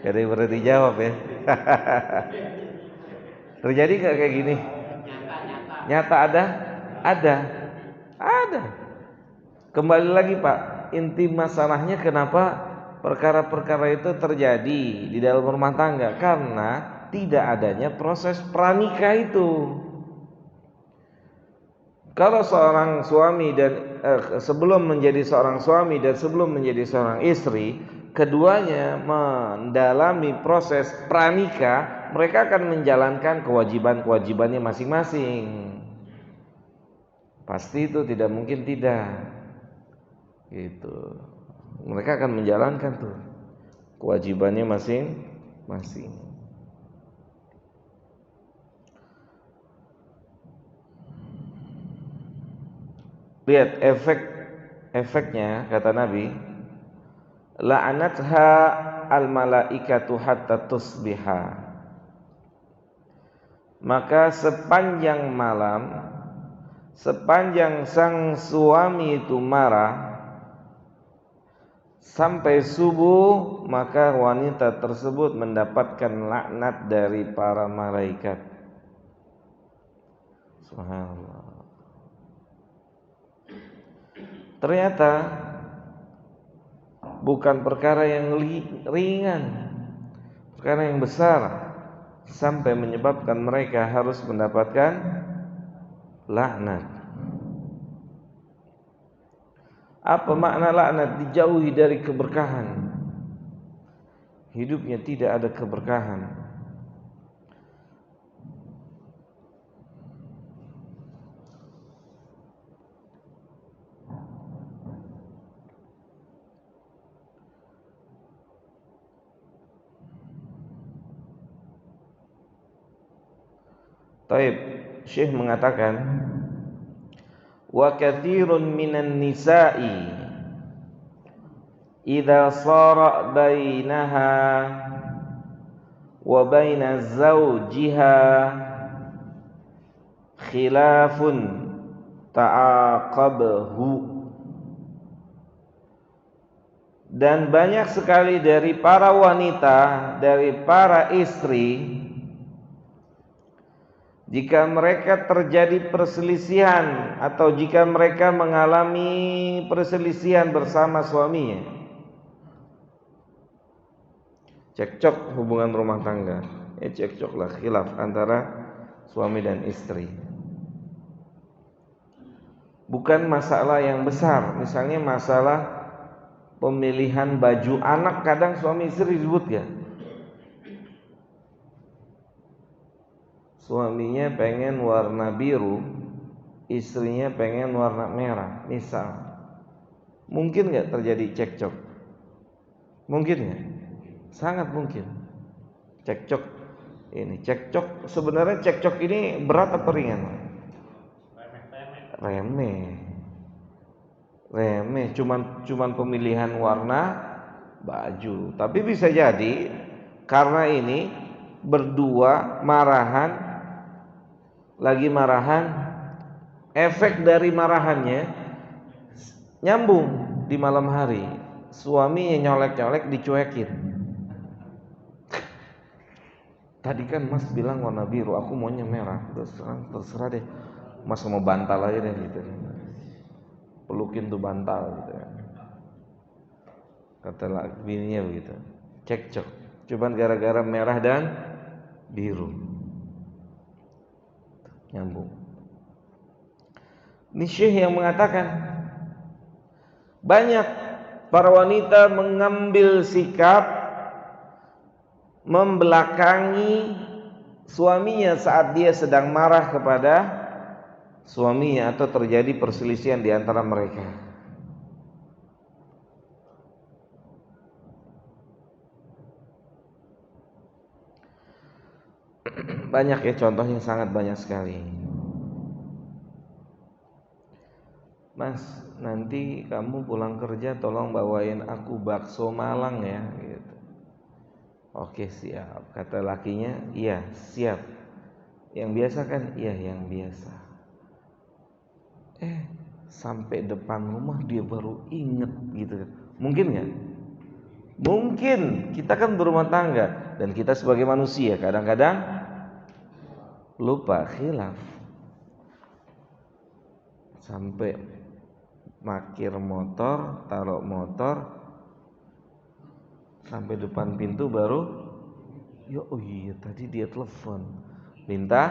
Gak ada yang berarti jawab ya. Terjadi nggak kayak gini? Nyata ada? Ada. Ada. Kembali lagi Pak, inti masalahnya kenapa perkara-perkara itu terjadi di dalam rumah tangga, karena tidak adanya proses pranikah itu. Kalau seorang suami dan sebelum menjadi seorang suami dan sebelum menjadi seorang istri, keduanya mendalami proses pranikah, mereka akan menjalankan kewajiban-kewajibannya masing-masing. Pasti itu tidak mungkin tidak. Gitu. Mereka akan menjalankan tuh kewajibannya masing-masing. Lihat efeknya, kata Nabi, la'anatha al-malaikatu hatta tusbiha. Maka sepanjang malam, sepanjang sang suami itu marah sampai subuh, maka wanita tersebut mendapatkan laknat dari para malaikat. Subhanallah. Ternyata bukan perkara yang ringan, perkara yang besar sampai menyebabkan mereka harus mendapatkan laknat. Apa makna laknat? Dijauhi dari keberkahan. Hidupnya tidak ada keberkahan. Taib, Syekh mengatakan, wa katsirun minan nisa'i idza sara bainaha wa baina zawjiha khilafun ta'aqabahu. Dan banyak sekali dari para wanita, dari para istri, jika mereka terjadi perselisihan atau jika mereka mengalami perselisihan bersama suaminya, cekcok hubungan rumah tangga, cekcoklah, khilaf antara suami dan istri. Bukan masalah yang besar, misalnya masalah pemilihan baju anak, kadang suami istri ribut ya. Suaminya pengen warna biru, istrinya pengen warna merah, misal. Mungkin nggak terjadi cekcok? Mungkin nggak? Sangat mungkin. Cekcok ini, cekcok sebenarnya cekcok ini berat apa ringan? Remeh. Cuman pemilihan warna baju. Tapi bisa jadi karena ini berdua lagi marahan, efek dari marahannya nyambung di malam hari. Suaminya nyolek-nyolek, dicuekin. Tadi kan Mas bilang warna biru, aku maunya merah. Terserah deh, Mas mau bantal aja deh gitu. Pelukin tuh bantal gitu. Kata bininya begitu. Cekcok. Cuman gara-gara merah dan biru. Nyambung. Ini Syekh yang mengatakan banyak para wanita mengambil sikap membelakangi suaminya saat dia sedang marah kepada suaminya atau terjadi perselisihan di antara mereka. Banyak ya contohnya, sangat banyak sekali. Mas, nanti kamu pulang kerja tolong bawain aku bakso Malang ya gitu. Oke siap, kata lakinya. Iya siap. Yang biasa kan? Iya yang biasa. Sampai depan rumah dia baru inget gitu. Mungkin gak? Mungkin. Kita kan berumah tangga, dan kita sebagai manusia kadang-kadang lupa, khilaf. Sampai parkir motor, taruh motor, sampai depan pintu baru oh iya tadi dia telepon minta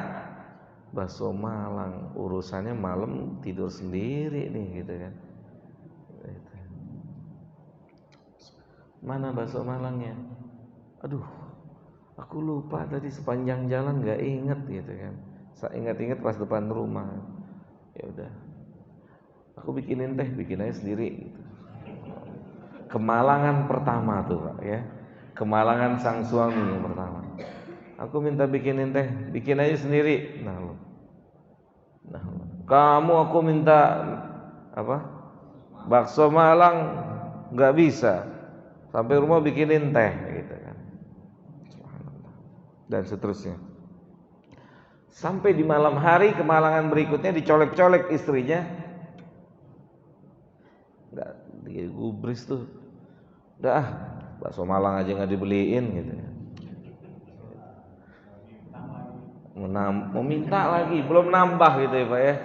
bakso Malang, urusannya malam tidur sendiri nih gitu kan. Mana bakso Malangnya? Aduh, aku lupa tadi, sepanjang jalan nggak inget gitu kan. Saya ingat-ingat pas depan rumah. Ya udah, aku bikinin teh, bikin aja sendiri gitu. Kemalangan pertama tuh Pak ya. Kemalangan sang suami yang pertama. Aku minta bikinin teh, bikin aja sendiri. Nah, kamu aku minta apa? Bakso Malang nggak bisa. Sampai rumah bikinin teh gitu kan. Dan seterusnya. Sampai di malam hari kemalangan berikutnya dicolek-colek istrinya. Enggak, digubris tuh. Udah bakso Malang aja nggak dibeliin gitu. mau minta lagi, belum nambah gitu ya Pak ya,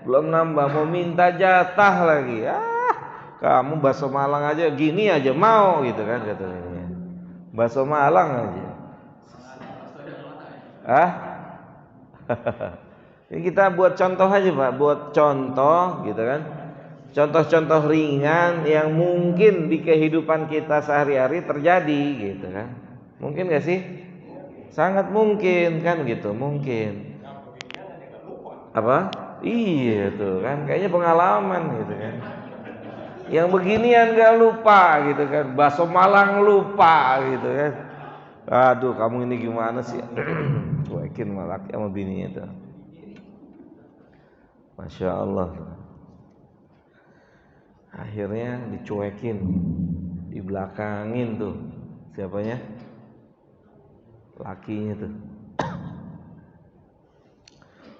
belum nambah, mau minta jatah lagi. Kamu bakso Malang aja gini aja mau gitu kan katanya. Bakso Malang aja. Ini kita buat contoh aja Pak, buat contoh gitu kan. Contoh-contoh ringan yang mungkin di kehidupan kita sehari-hari terjadi gitu kan. Mungkin gak sih? Sangat mungkin kan gitu, mungkin. Apa? Iya tuh kan, kayaknya pengalaman gitu kan. Yang beginian gak lupa gitu kan, bakso Malang lupa gitu kan. Aduh kamu ini gimana sih? Cuekin malah sama bininya tuh. Masya Allah. Akhirnya dicuekin, dibelakangin tuh. Siapanya? Lakinya tuh.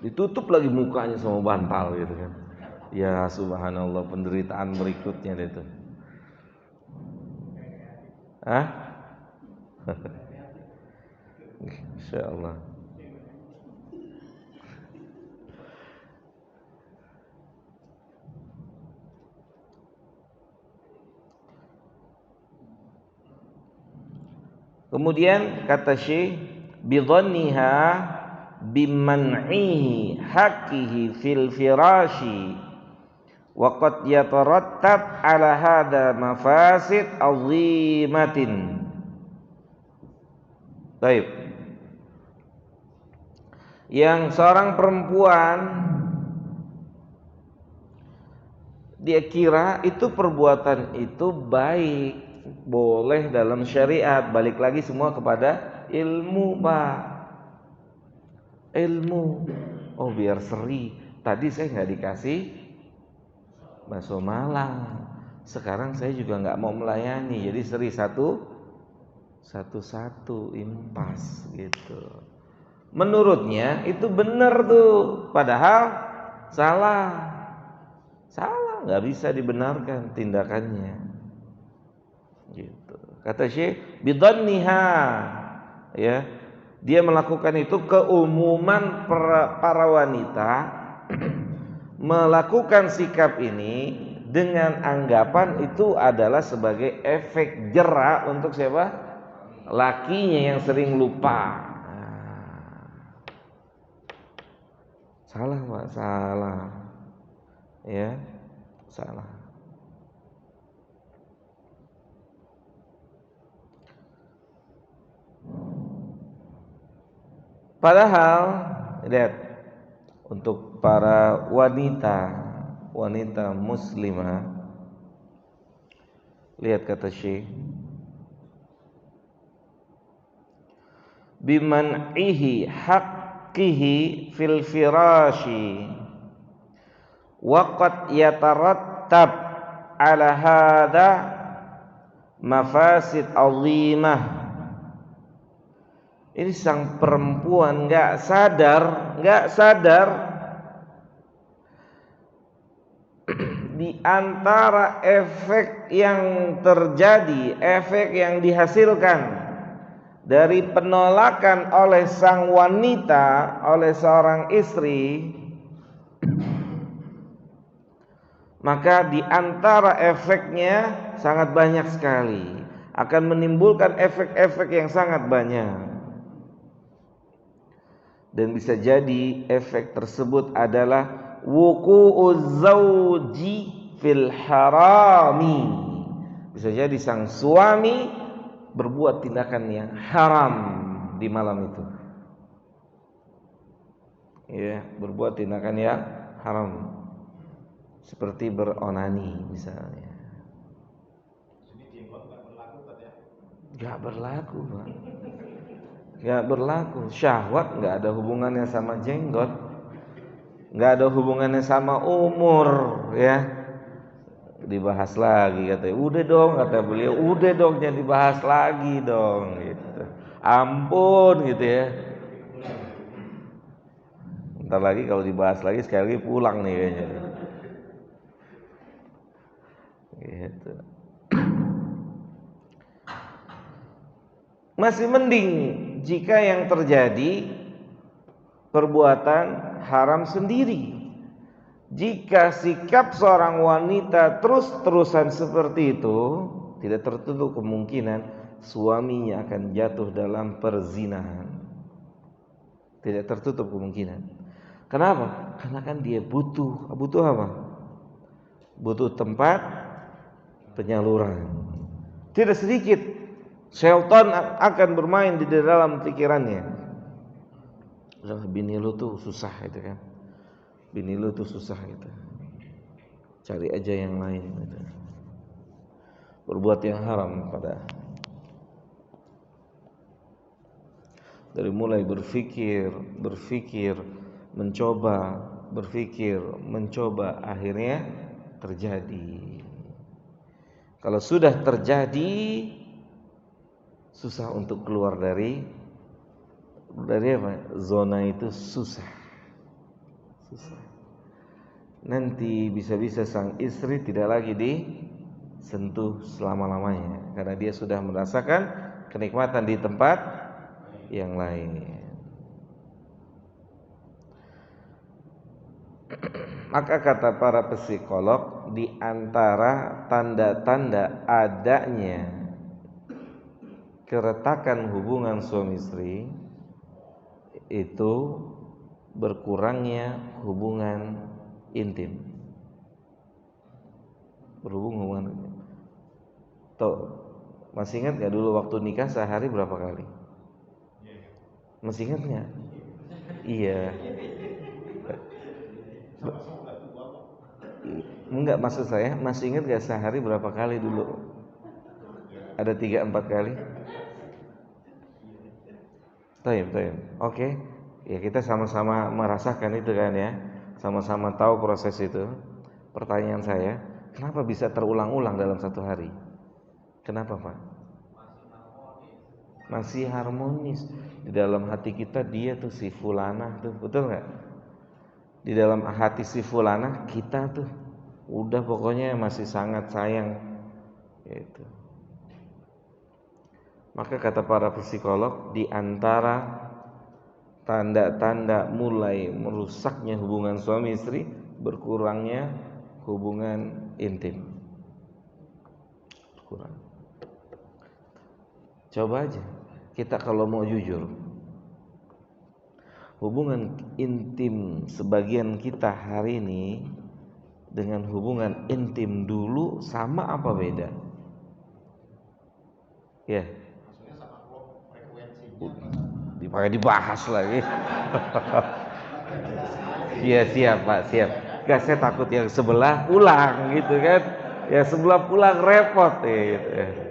Ditutup lagi mukanya sama bantal gitu kan. Ya subhanallah, penderitaan berikutnya itu. Insya Allah. Kemudian kata Syekh, bidhanniha biman'ihi haqqihi fil firashi wa qad yatarattab ala hadha mafasid azimatin. Baik. Yang seorang perempuan dia kira itu perbuatan itu baik, boleh dalam syariat. Balik lagi semua kepada ilmu Pak, ilmu. Oh biar seri, tadi saya nggak dikasih bakso Malang, sekarang saya juga nggak mau melayani, jadi seri satu impas gitu. Menurutnya itu benar tuh, padahal salah, nggak bisa dibenarkan tindakannya. Gitu. Kata Syekh, bidhanniha, ya, dia melakukan itu keumuman para wanita melakukan sikap ini dengan anggapan itu adalah sebagai efek jera untuk siapa? Lakinya yang sering lupa. Salah Pak, salah. Ya, salah. Padahal lihat, untuk para wanita muslimah, lihat kata Syekh, biman'ihi haqqihi fil firashi wa qad yatarattab ala hadha mafasid azimah. Ini sang perempuan nggak sadar di antara efek yang terjadi, efek yang dihasilkan dari penolakan oleh sang wanita, oleh seorang istri, maka di antara efeknya sangat banyak sekali, akan menimbulkan efek-efek yang sangat banyak. Dan bisa jadi efek tersebut adalah wuqu'uz zawji fil harami. Bisa jadi sang suami berbuat tindakan yang haram di malam itu. Ya, berbuat tindakan yang haram. Seperti beronani misalnya. Gak berlaku Pak, gak berlaku. Syahwat gak ada hubungannya sama jenggot, gak ada hubungannya sama umur, ya. Dibahas lagi katanya, udah dong kata beliau, udah dong jangan dibahas lagi dong gitu. Ampun gitu ya. Ntar lagi kalau dibahas lagi sekali lagi pulang nih kayaknya. Gitu. Masih mending jika yang terjadi perbuatan haram sendiri. Jika sikap seorang wanita terus-terusan seperti itu, tidak tertutup kemungkinan suaminya akan jatuh dalam perzinahan. Tidak tertutup kemungkinan. Kenapa? Karena kan dia butuh apa? Butuh tempat penyaluran. Tidak sedikit syaitan akan bermain di dalam pikirannya. Bini lu tuh susah itu kan. Bini lu tuh susah gitu. Cari aja yang lain gitu. Berbuat yang haram pada dari mulai berpikir, mencoba, akhirnya terjadi. Kalau sudah terjadi, susah untuk keluar dari apa? Zona itu susah. Nanti bisa-bisa sang istri tidak lagi disentuh selama-lamanya karena dia sudah merasakan kenikmatan di tempat yang lain. Maka kata para psikolog, di antara tanda-tanda adanya keretakan hubungan suami istri itu berkurangnya hubungan intim. Hubungan. Tuh, masih ingat gak dulu waktu nikah sehari berapa kali? Masih ingat gak? Iya. Enggak, maksud saya masih ingat gak sehari berapa kali dulu? Ada 3-4 kali? Taim. Oke. Ya kita sama-sama merasakan itu kan ya. Sama-sama tahu proses itu. Pertanyaan saya, kenapa bisa terulang-ulang dalam satu hari? Kenapa Pak? Masih harmonis. Di dalam hati kita dia tuh si fulanah tuh, betul gak? Di dalam hati si fulanah kita tuh udah pokoknya masih sangat sayang gitu. Maka kata para psikolog, di antara tanda-tanda mulai merusaknya hubungan suami istri, berkurangnya hubungan intim. Berkurang. Coba aja kita kalau mau jujur, hubungan intim sebagian kita hari ini dengan hubungan intim dulu sama apa beda? Ya. Dipakai dibahas lagi. Iya siap Pak, siap. Gak, saya takut yang sebelah ulang gitu kan. Ya sebelah pulang repot gitu.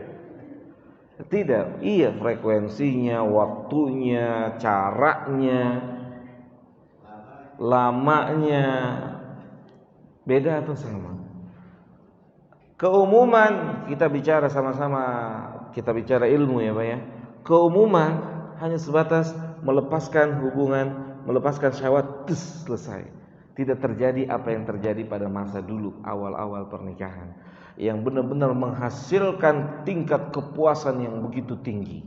Tidak, iya frekuensinya, waktunya, caranya, lamanya beda atau sama? Keumuman kita bicara sama-sama, kita bicara ilmu ya Pak ya. Keumuman hanya sebatas melepaskan hubungan, melepaskan syahwat, selesai. Tidak terjadi apa yang terjadi pada masa dulu awal-awal pernikahan, yang benar-benar menghasilkan tingkat kepuasan yang begitu tinggi.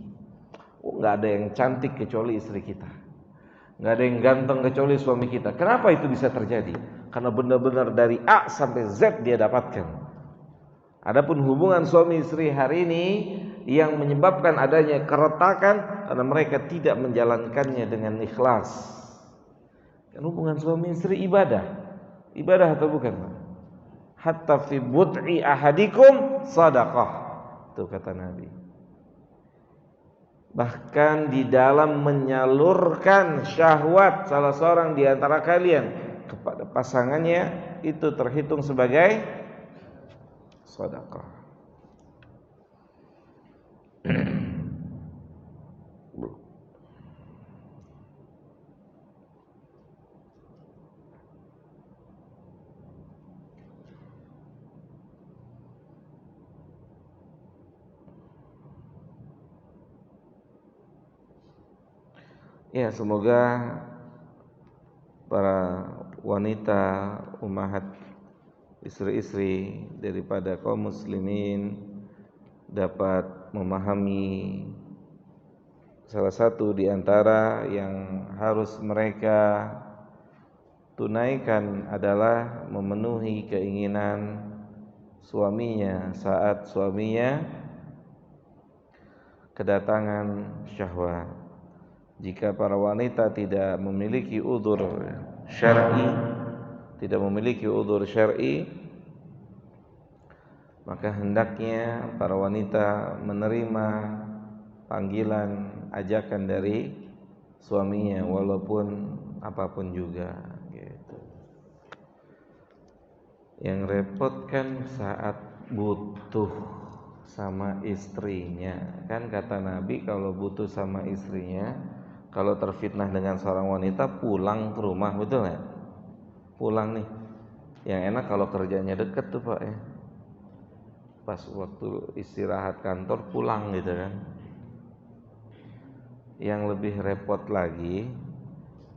Nggak ada yang cantik kecuali istri kita, nggak ada yang ganteng kecuali suami kita. Kenapa itu bisa terjadi? Karena benar-benar dari A sampai Z dia dapatkan. Adapun hubungan suami istri hari ini yang menyebabkan adanya keretakan karena mereka tidak menjalankannya dengan ikhlas. Kan hubungan suami istri ibadah atau bukan? Hatta fi bud'i ahadikum sadaqah, itu kata Nabi. Bahkan di dalam menyalurkan syahwat salah seorang di antara kalian kepada pasangannya itu terhitung sebagai sedekah. Ya, semoga para wanita ummahat, istri-istri daripada kaum muslimin dapat memahami salah satu di antara yang harus mereka tunaikan adalah memenuhi keinginan suaminya saat suaminya kedatangan syahwat. Jika para wanita tidak memiliki udzur syar'i, maka hendaknya para wanita menerima panggilan ajakan dari suaminya walaupun apapun juga gitu. Yang repot kan saat butuh sama istrinya. Kan kata Nabi kalau butuh sama istrinya, kalau terfitnah dengan seorang wanita pulang ke rumah, betul nggak? Pulang nih. Yang enak kalau kerjanya deket tuh Pak ya. Pas waktu istirahat kantor pulang gitu kan. Yang lebih repot lagi,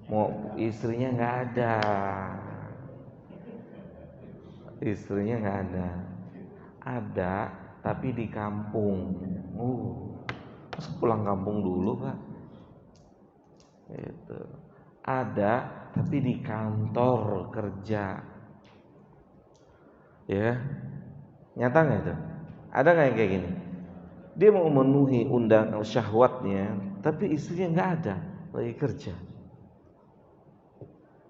mau istrinya nggak ada. Istrinya nggak ada. Ada tapi di kampung. Terus pulang kampung dulu Pak. Gitu. Ada tapi di kantor kerja. Ya, nyata nggak itu? Ada nggak yang kayak gini? Dia mau memenuhi undang syahwatnya, tapi istrinya nggak ada, lagi kerja,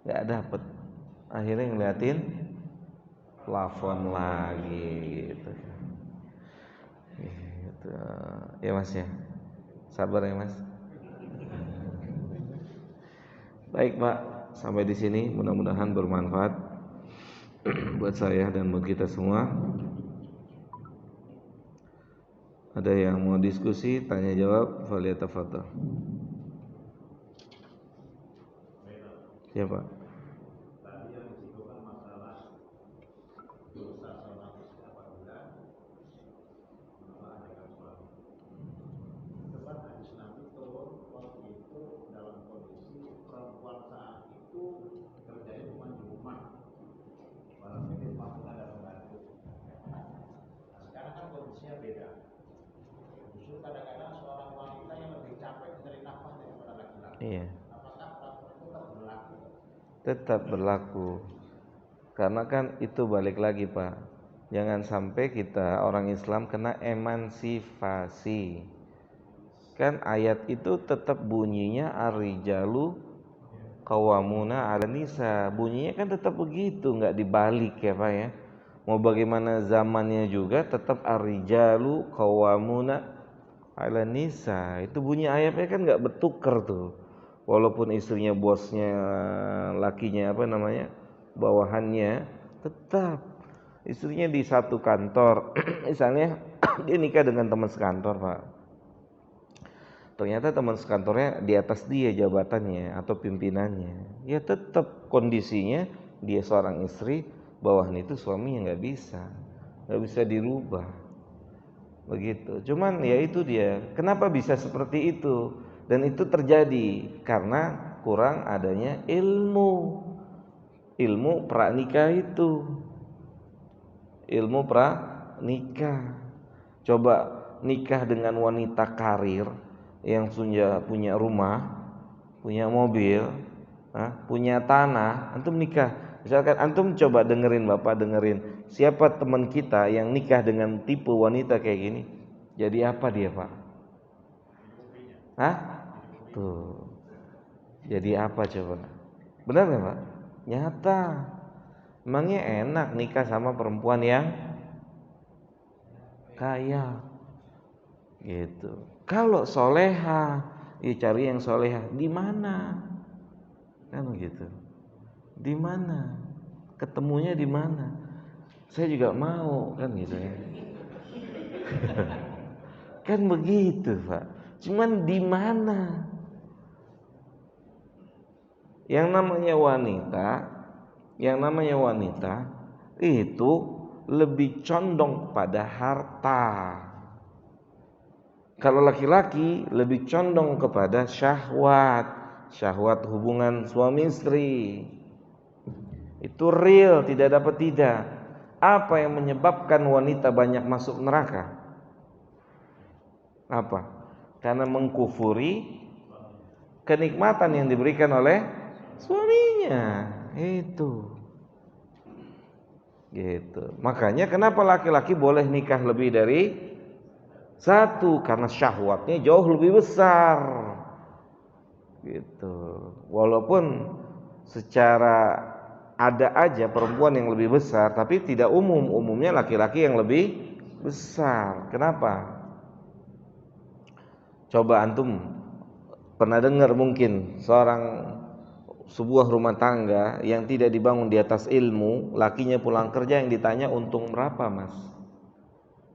nggak dapet. Akhirnya ngeliatin plafon lagi, gitu. Gitu. Ya Mas ya, sabar ya Mas. Baik Pak, sampai di sini mudah-mudahan bermanfaat buat saya dan buat kita semua. Ada yang mau diskusi, tanya jawab, falyatafadhal. Ya Pak. Tadi yang disebutkan masalah dosa seorang istri apabila menolak suami. Sebab hadis Nabi turun waktu itu dalam kondisi perempuan saat itu kerjanya cuma di rumah, walaupun di rumah pun ada pembantu. Nah, sekarang kan kondisinya beda. Justru kadang-kadang seorang wanita yang lebih capek mencari nafkah daripada laki-laki. Iya. Apakah peraturan itu tetap berlaku? Tetap berlaku. Karena kan itu balik lagi Pak. Jangan sampai kita orang Islam kena emansipasi. Kan ayat itu tetap bunyinya ar-rijalu qawwamuna 'alan nisa. Bunyinya kan tetap begitu, enggak dibalik ya Pak ya. Mau bagaimana zamannya juga tetap ar-rijalu qawwamuna 'alan nisa. Itu bunyi ayatnya kan enggak bertukar tuh. Walaupun istrinya bosnya, lakinya apa namanya, bawahannya, tetap istrinya di satu kantor. Misalnya dia nikah dengan teman sekantor Pak, ternyata teman sekantornya di atas dia jabatannya atau pimpinannya, ya tetap kondisinya dia seorang istri, bawahan itu suaminya nggak bisa dirubah begitu. Cuman ya itu dia, kenapa bisa seperti itu? Dan itu terjadi karena kurang adanya ilmu pranikah itu. Ilmu pranikah. Coba nikah dengan wanita karir yang sudah punya rumah, punya mobil, punya tanah, antum nikah. Misalkan antum coba dengerin, Bapak dengerin, siapa teman kita yang nikah dengan tipe wanita kayak gini? Jadi apa dia, Pak? Tuh. Jadi apa coba? Benar nggak Pak? Nyata. Emangnya enak nikah sama perempuan yang kaya? Gitu. Kalau soleha, ya cari yang soleha. Di mana? Kan begitu. Di mana? Ketemunya di mana? Saya juga mau kan gitu ya. Kan begitu Pak. Cuman di mana? Yang namanya wanita itu lebih condong pada harta. Kalau laki-laki lebih condong kepada syahwat hubungan suami istri. Itu real, tidak dapat tidak. Apa yang menyebabkan wanita banyak masuk neraka? Apa? karena mengkufuri kenikmatan yang diberikan oleh suaminya. Itu gitu. Makanya kenapa laki-laki boleh nikah lebih dari satu, karena syahwatnya jauh lebih besar gitu. Walaupun secara ada aja perempuan yang lebih besar, tapi tidak umum. Umumnya laki-laki yang lebih besar. Kenapa? Coba antum pernah dengar mungkin sebuah rumah tangga yang tidak dibangun di atas ilmu, lakinya pulang kerja yang ditanya untung berapa mas,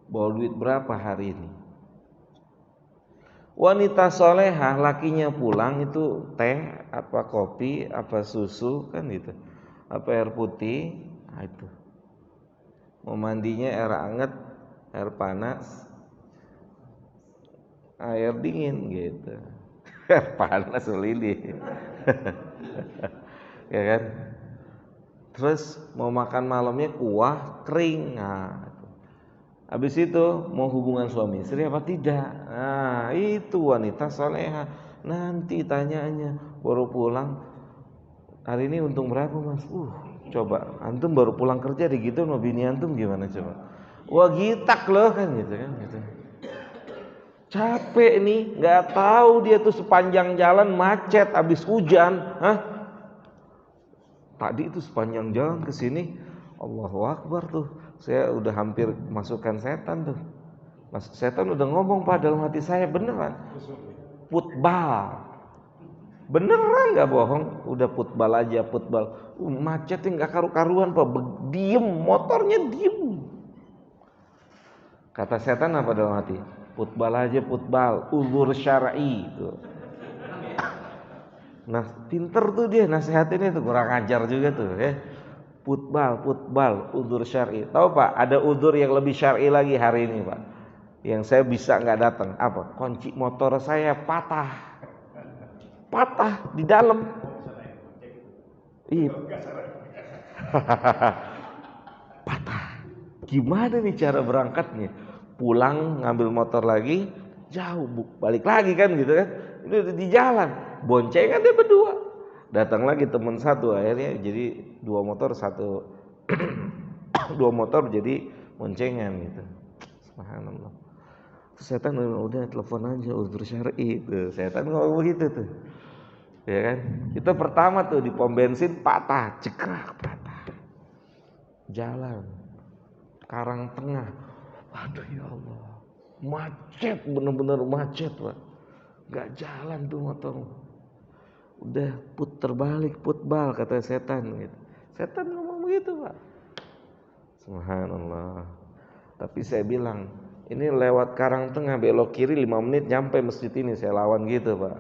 bawa duit berapa hari ini. Wanita solehah lakinya pulang itu teh apa kopi apa susu kan gitu, apa air putih, nah itu mau mandinya air hangat, air panas, air dingin gitu. Air panas lidi. Ya kan? Terus mau makan malamnya kuah kering. Nah, habis itu mau hubungan suami istri apa tidak? Nah, itu wanita soleha. Nanti tanyanya baru pulang, hari ini untung berapa mas? Coba antum baru pulang kerja gitu, mau bini antum gimana coba? Wah gitak loh kan gitu kan gitu. Capek nih, nggak tahu dia tuh sepanjang jalan macet abis hujan. Tadi itu sepanjang jalan ke sini, Allahu Akbar tuh, saya udah hampir masukkan setan tuh. Setan udah ngomong dalam hati saya, beneran putbal, beneran nggak bohong, udah putbal aja putbal. Macetnya nggak karu-karuan pak, diem motornya diem. Kata setan apa dalam hati? Putbal aja putbal, uzur syar'i itu. Nah, pinter tuh dia nasihatinnya tuh, kurang ajar juga tuh ya. Putbal, uzur syar'i. Tahu Pak, ada uzur yang lebih syar'i lagi hari ini Pak. Yang saya bisa nggak datang. Apa? Kunci motor saya patah di dalam. Iya. Patah. Gimana nih cara berangkatnya? Pulang ngambil motor lagi, jauh balik lagi kan gitu kan. Itu udah di jalan, boncengan dia berdua. Datang lagi teman satu, akhirnya jadi dua motor dua motor jadi boncengan gitu. Subhanallah. Setan udah telepon aja uzur syar'i itu. Setan ngomong begitu tuh. Ya kan? Kita pertama tuh di pom bensin patah, cekrek patah. Jalan Karang Tengah. Waduh ya Allah. Macet, bener-bener macet, Pak. Gak jalan tuh motor. Udah puter balik, putbal kata setan gitu. Setan ngomong begitu, Pak. Subhanallah. Tapi saya bilang, ini lewat Karang Tengah belok kiri 5 menit nyampe masjid ini, saya lawan gitu, Pak.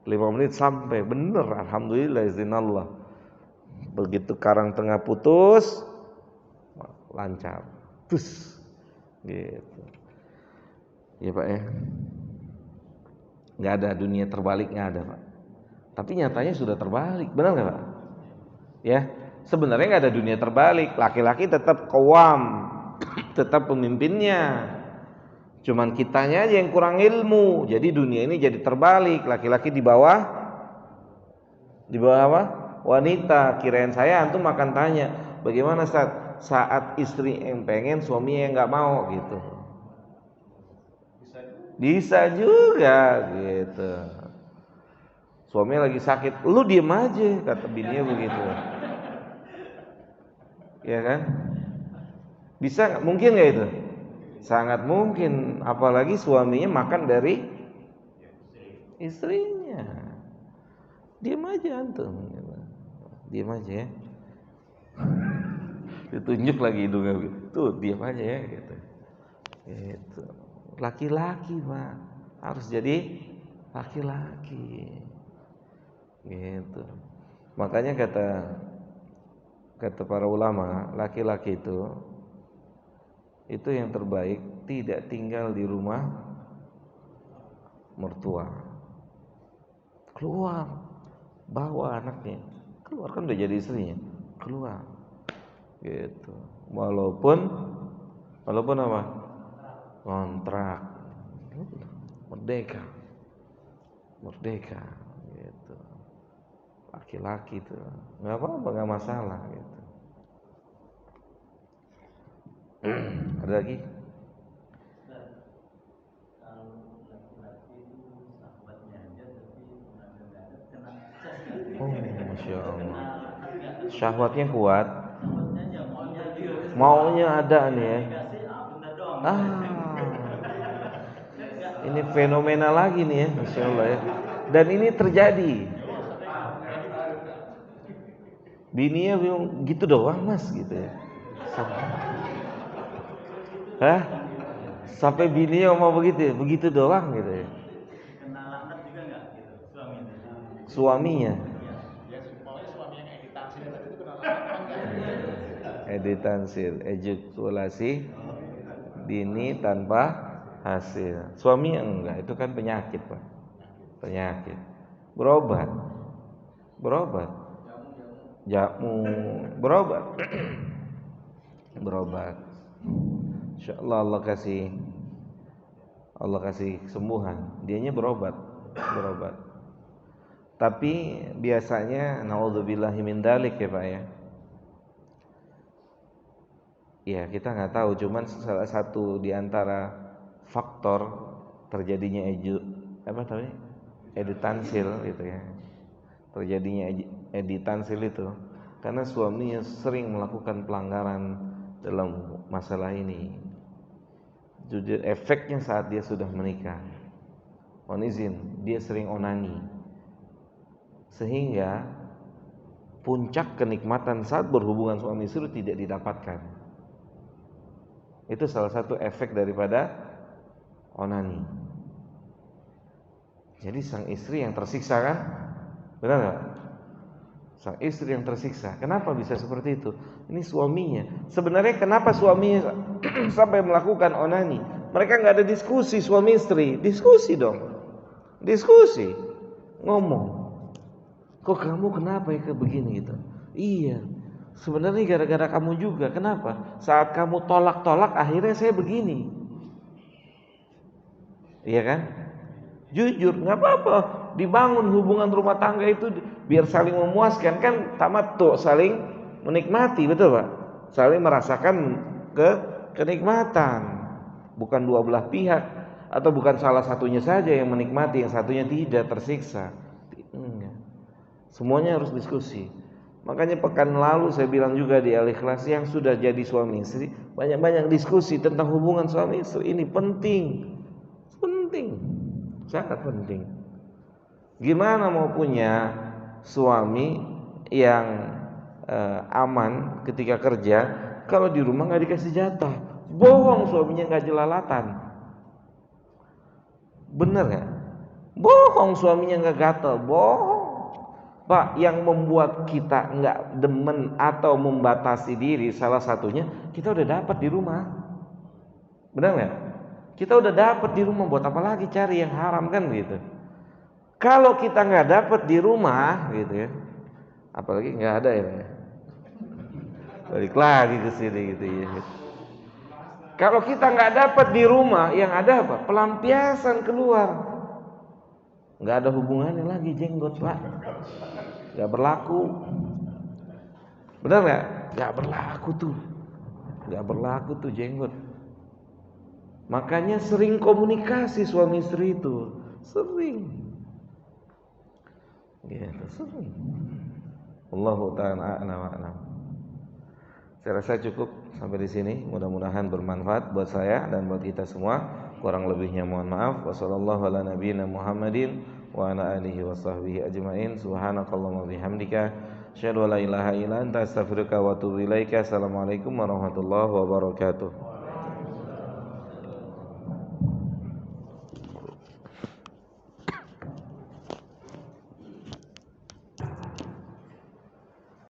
5 menit sampai, bener, alhamdulillah izin Allah. Begitu Karang Tengah putus, lancar. Terus gitu. Ya Pak ya. Nggak ada dunia terbalik, nggak ada Pak. Tapi nyatanya sudah terbalik, benar nggak Pak? Ya, sebenarnya nggak ada dunia terbalik. Laki-laki tetap qawwam, tetap pemimpinnya. Cuman kitanya aja yang kurang ilmu. Jadi dunia ini jadi terbalik. Laki-laki di bawah apa? Wanita. Kirain saya antum akan tanya, bagaimana saat istri yang pengen, suaminya yang nggak mau gitu. Bisa juga gitu. Suaminya lagi sakit, lu diem aja, kata bininya begitu. Ya kan? Bisa nggak? Mungkin nggak itu? Sangat mungkin. Apalagi suaminya makan dari istrinya. Diem aja antum. Diem aja ya. Ditunjuk lagi hidungnya, tuh diem aja ya gitu. Gitu. Laki-laki Pak harus jadi laki-laki gitu. Makanya kata para ulama, laki-laki itu yang terbaik tidak tinggal di rumah mertua, keluar bawa anaknya keluar, kan udah jadi istrinya, keluar gitu. Walaupun apa? Kontrak merdeka, merdeka gitu. Laki-laki tuh nggak apa-apa, nggak masalah gitu. Ada lagi? Oh, masya Allah. Syahwatnya kuat. Maunya ada nih ya. Ini fenomena lagi nih ya, masya Allah ya. Dan ini terjadi. Bininya bilang gitu doang mas gitu ya. Hah? Sampai bininya mau begitu ya, begitu doang gitu ya. Suaminya. Editansil, ejakulasi dini tanpa hasil. Suaminya enggak, itu kan penyakit Pak. Penyakit. Berobat. Jamu, berobat. Berobat. Insyaallah Allah kasih kesembuhan. Dianya berobat. Tapi biasanya naudzubillahi min dzalik ya Pak ya. Ya kita nggak tahu, cuman salah satu di antara faktor terjadinya editansil gitu ya. Terjadinya editansil itu karena suaminya sering melakukan pelanggaran dalam masalah ini. Jujur efeknya saat dia sudah menikah, mohon izin, dia sering onani, sehingga puncak kenikmatan saat berhubungan suami istri tidak didapatkan. Itu salah satu efek daripada onani. Jadi sang istri yang tersiksa kan? Benar nggak? Sang istri yang tersiksa. Kenapa bisa seperti itu? Ini suaminya. Sebenarnya kenapa suaminya sampai melakukan onani? Mereka nggak ada diskusi suami istri. Diskusi dong. Diskusi. Ngomong. Kok kamu kenapa ya kayak begini gitu? Iya. Sebenarnya gara-gara kamu juga. Kenapa? Saat kamu tolak-tolak akhirnya saya begini. Iya kan? Jujur, nggak apa-apa. Dibangun hubungan rumah tangga itu biar saling memuaskan kan, tamattu, saling menikmati, betul Pak? Saling merasakan kenikmatan. Bukan dua belah pihak atau bukan salah satunya saja yang menikmati, yang satunya tidak, tersiksa. Semuanya harus diskusi. Makanya pekan lalu saya bilang juga di Al-Ikhlas, yang sudah jadi suami istri banyak-banyak diskusi tentang hubungan suami istri. Ini penting, sangat penting. Gimana mau punya suami yang aman ketika kerja kalau di rumah nggak dikasih jatah? Bohong, suaminya nggak jelalatan. Bener nggak? Bohong, suaminya nggak gatel. Bohong. Pak, yang membuat kita nggak demen atau membatasi diri salah satunya kita udah dapat di rumah. Benar nggak? Kita udah dapat di rumah, buat apa lagi cari yang haram kan gitu. Kalau kita nggak dapat di rumah gitu ya, apalagi nggak ada ya, balik lagi ke sini gitu ya. Kalau kita nggak dapat di rumah, yang ada apa? Pelampiasan keluar. Nggak ada hubungannya lagi jenggot Pak. Nggak berlaku. Benar nggak? Nggak berlaku tuh jenggot. Makanya sering komunikasi suami istri itu, sering. Gitu, sering. Allahu ta'ala a'lam. Saya rasa cukup sampai di sini. Mudah-mudahan bermanfaat buat saya dan buat kita semua. Kurang lebihnya mohon maaf. Wassallallahu ala nabiyyina Muhammadin wa ala alihi wa sahbihi ajmain. Subhanakallahumma bihamdika asyhadu an la ilaha illa anta astaghfiruka wa atubu ilaika. Assalamualaikum warahmatullahi wabarakatuh.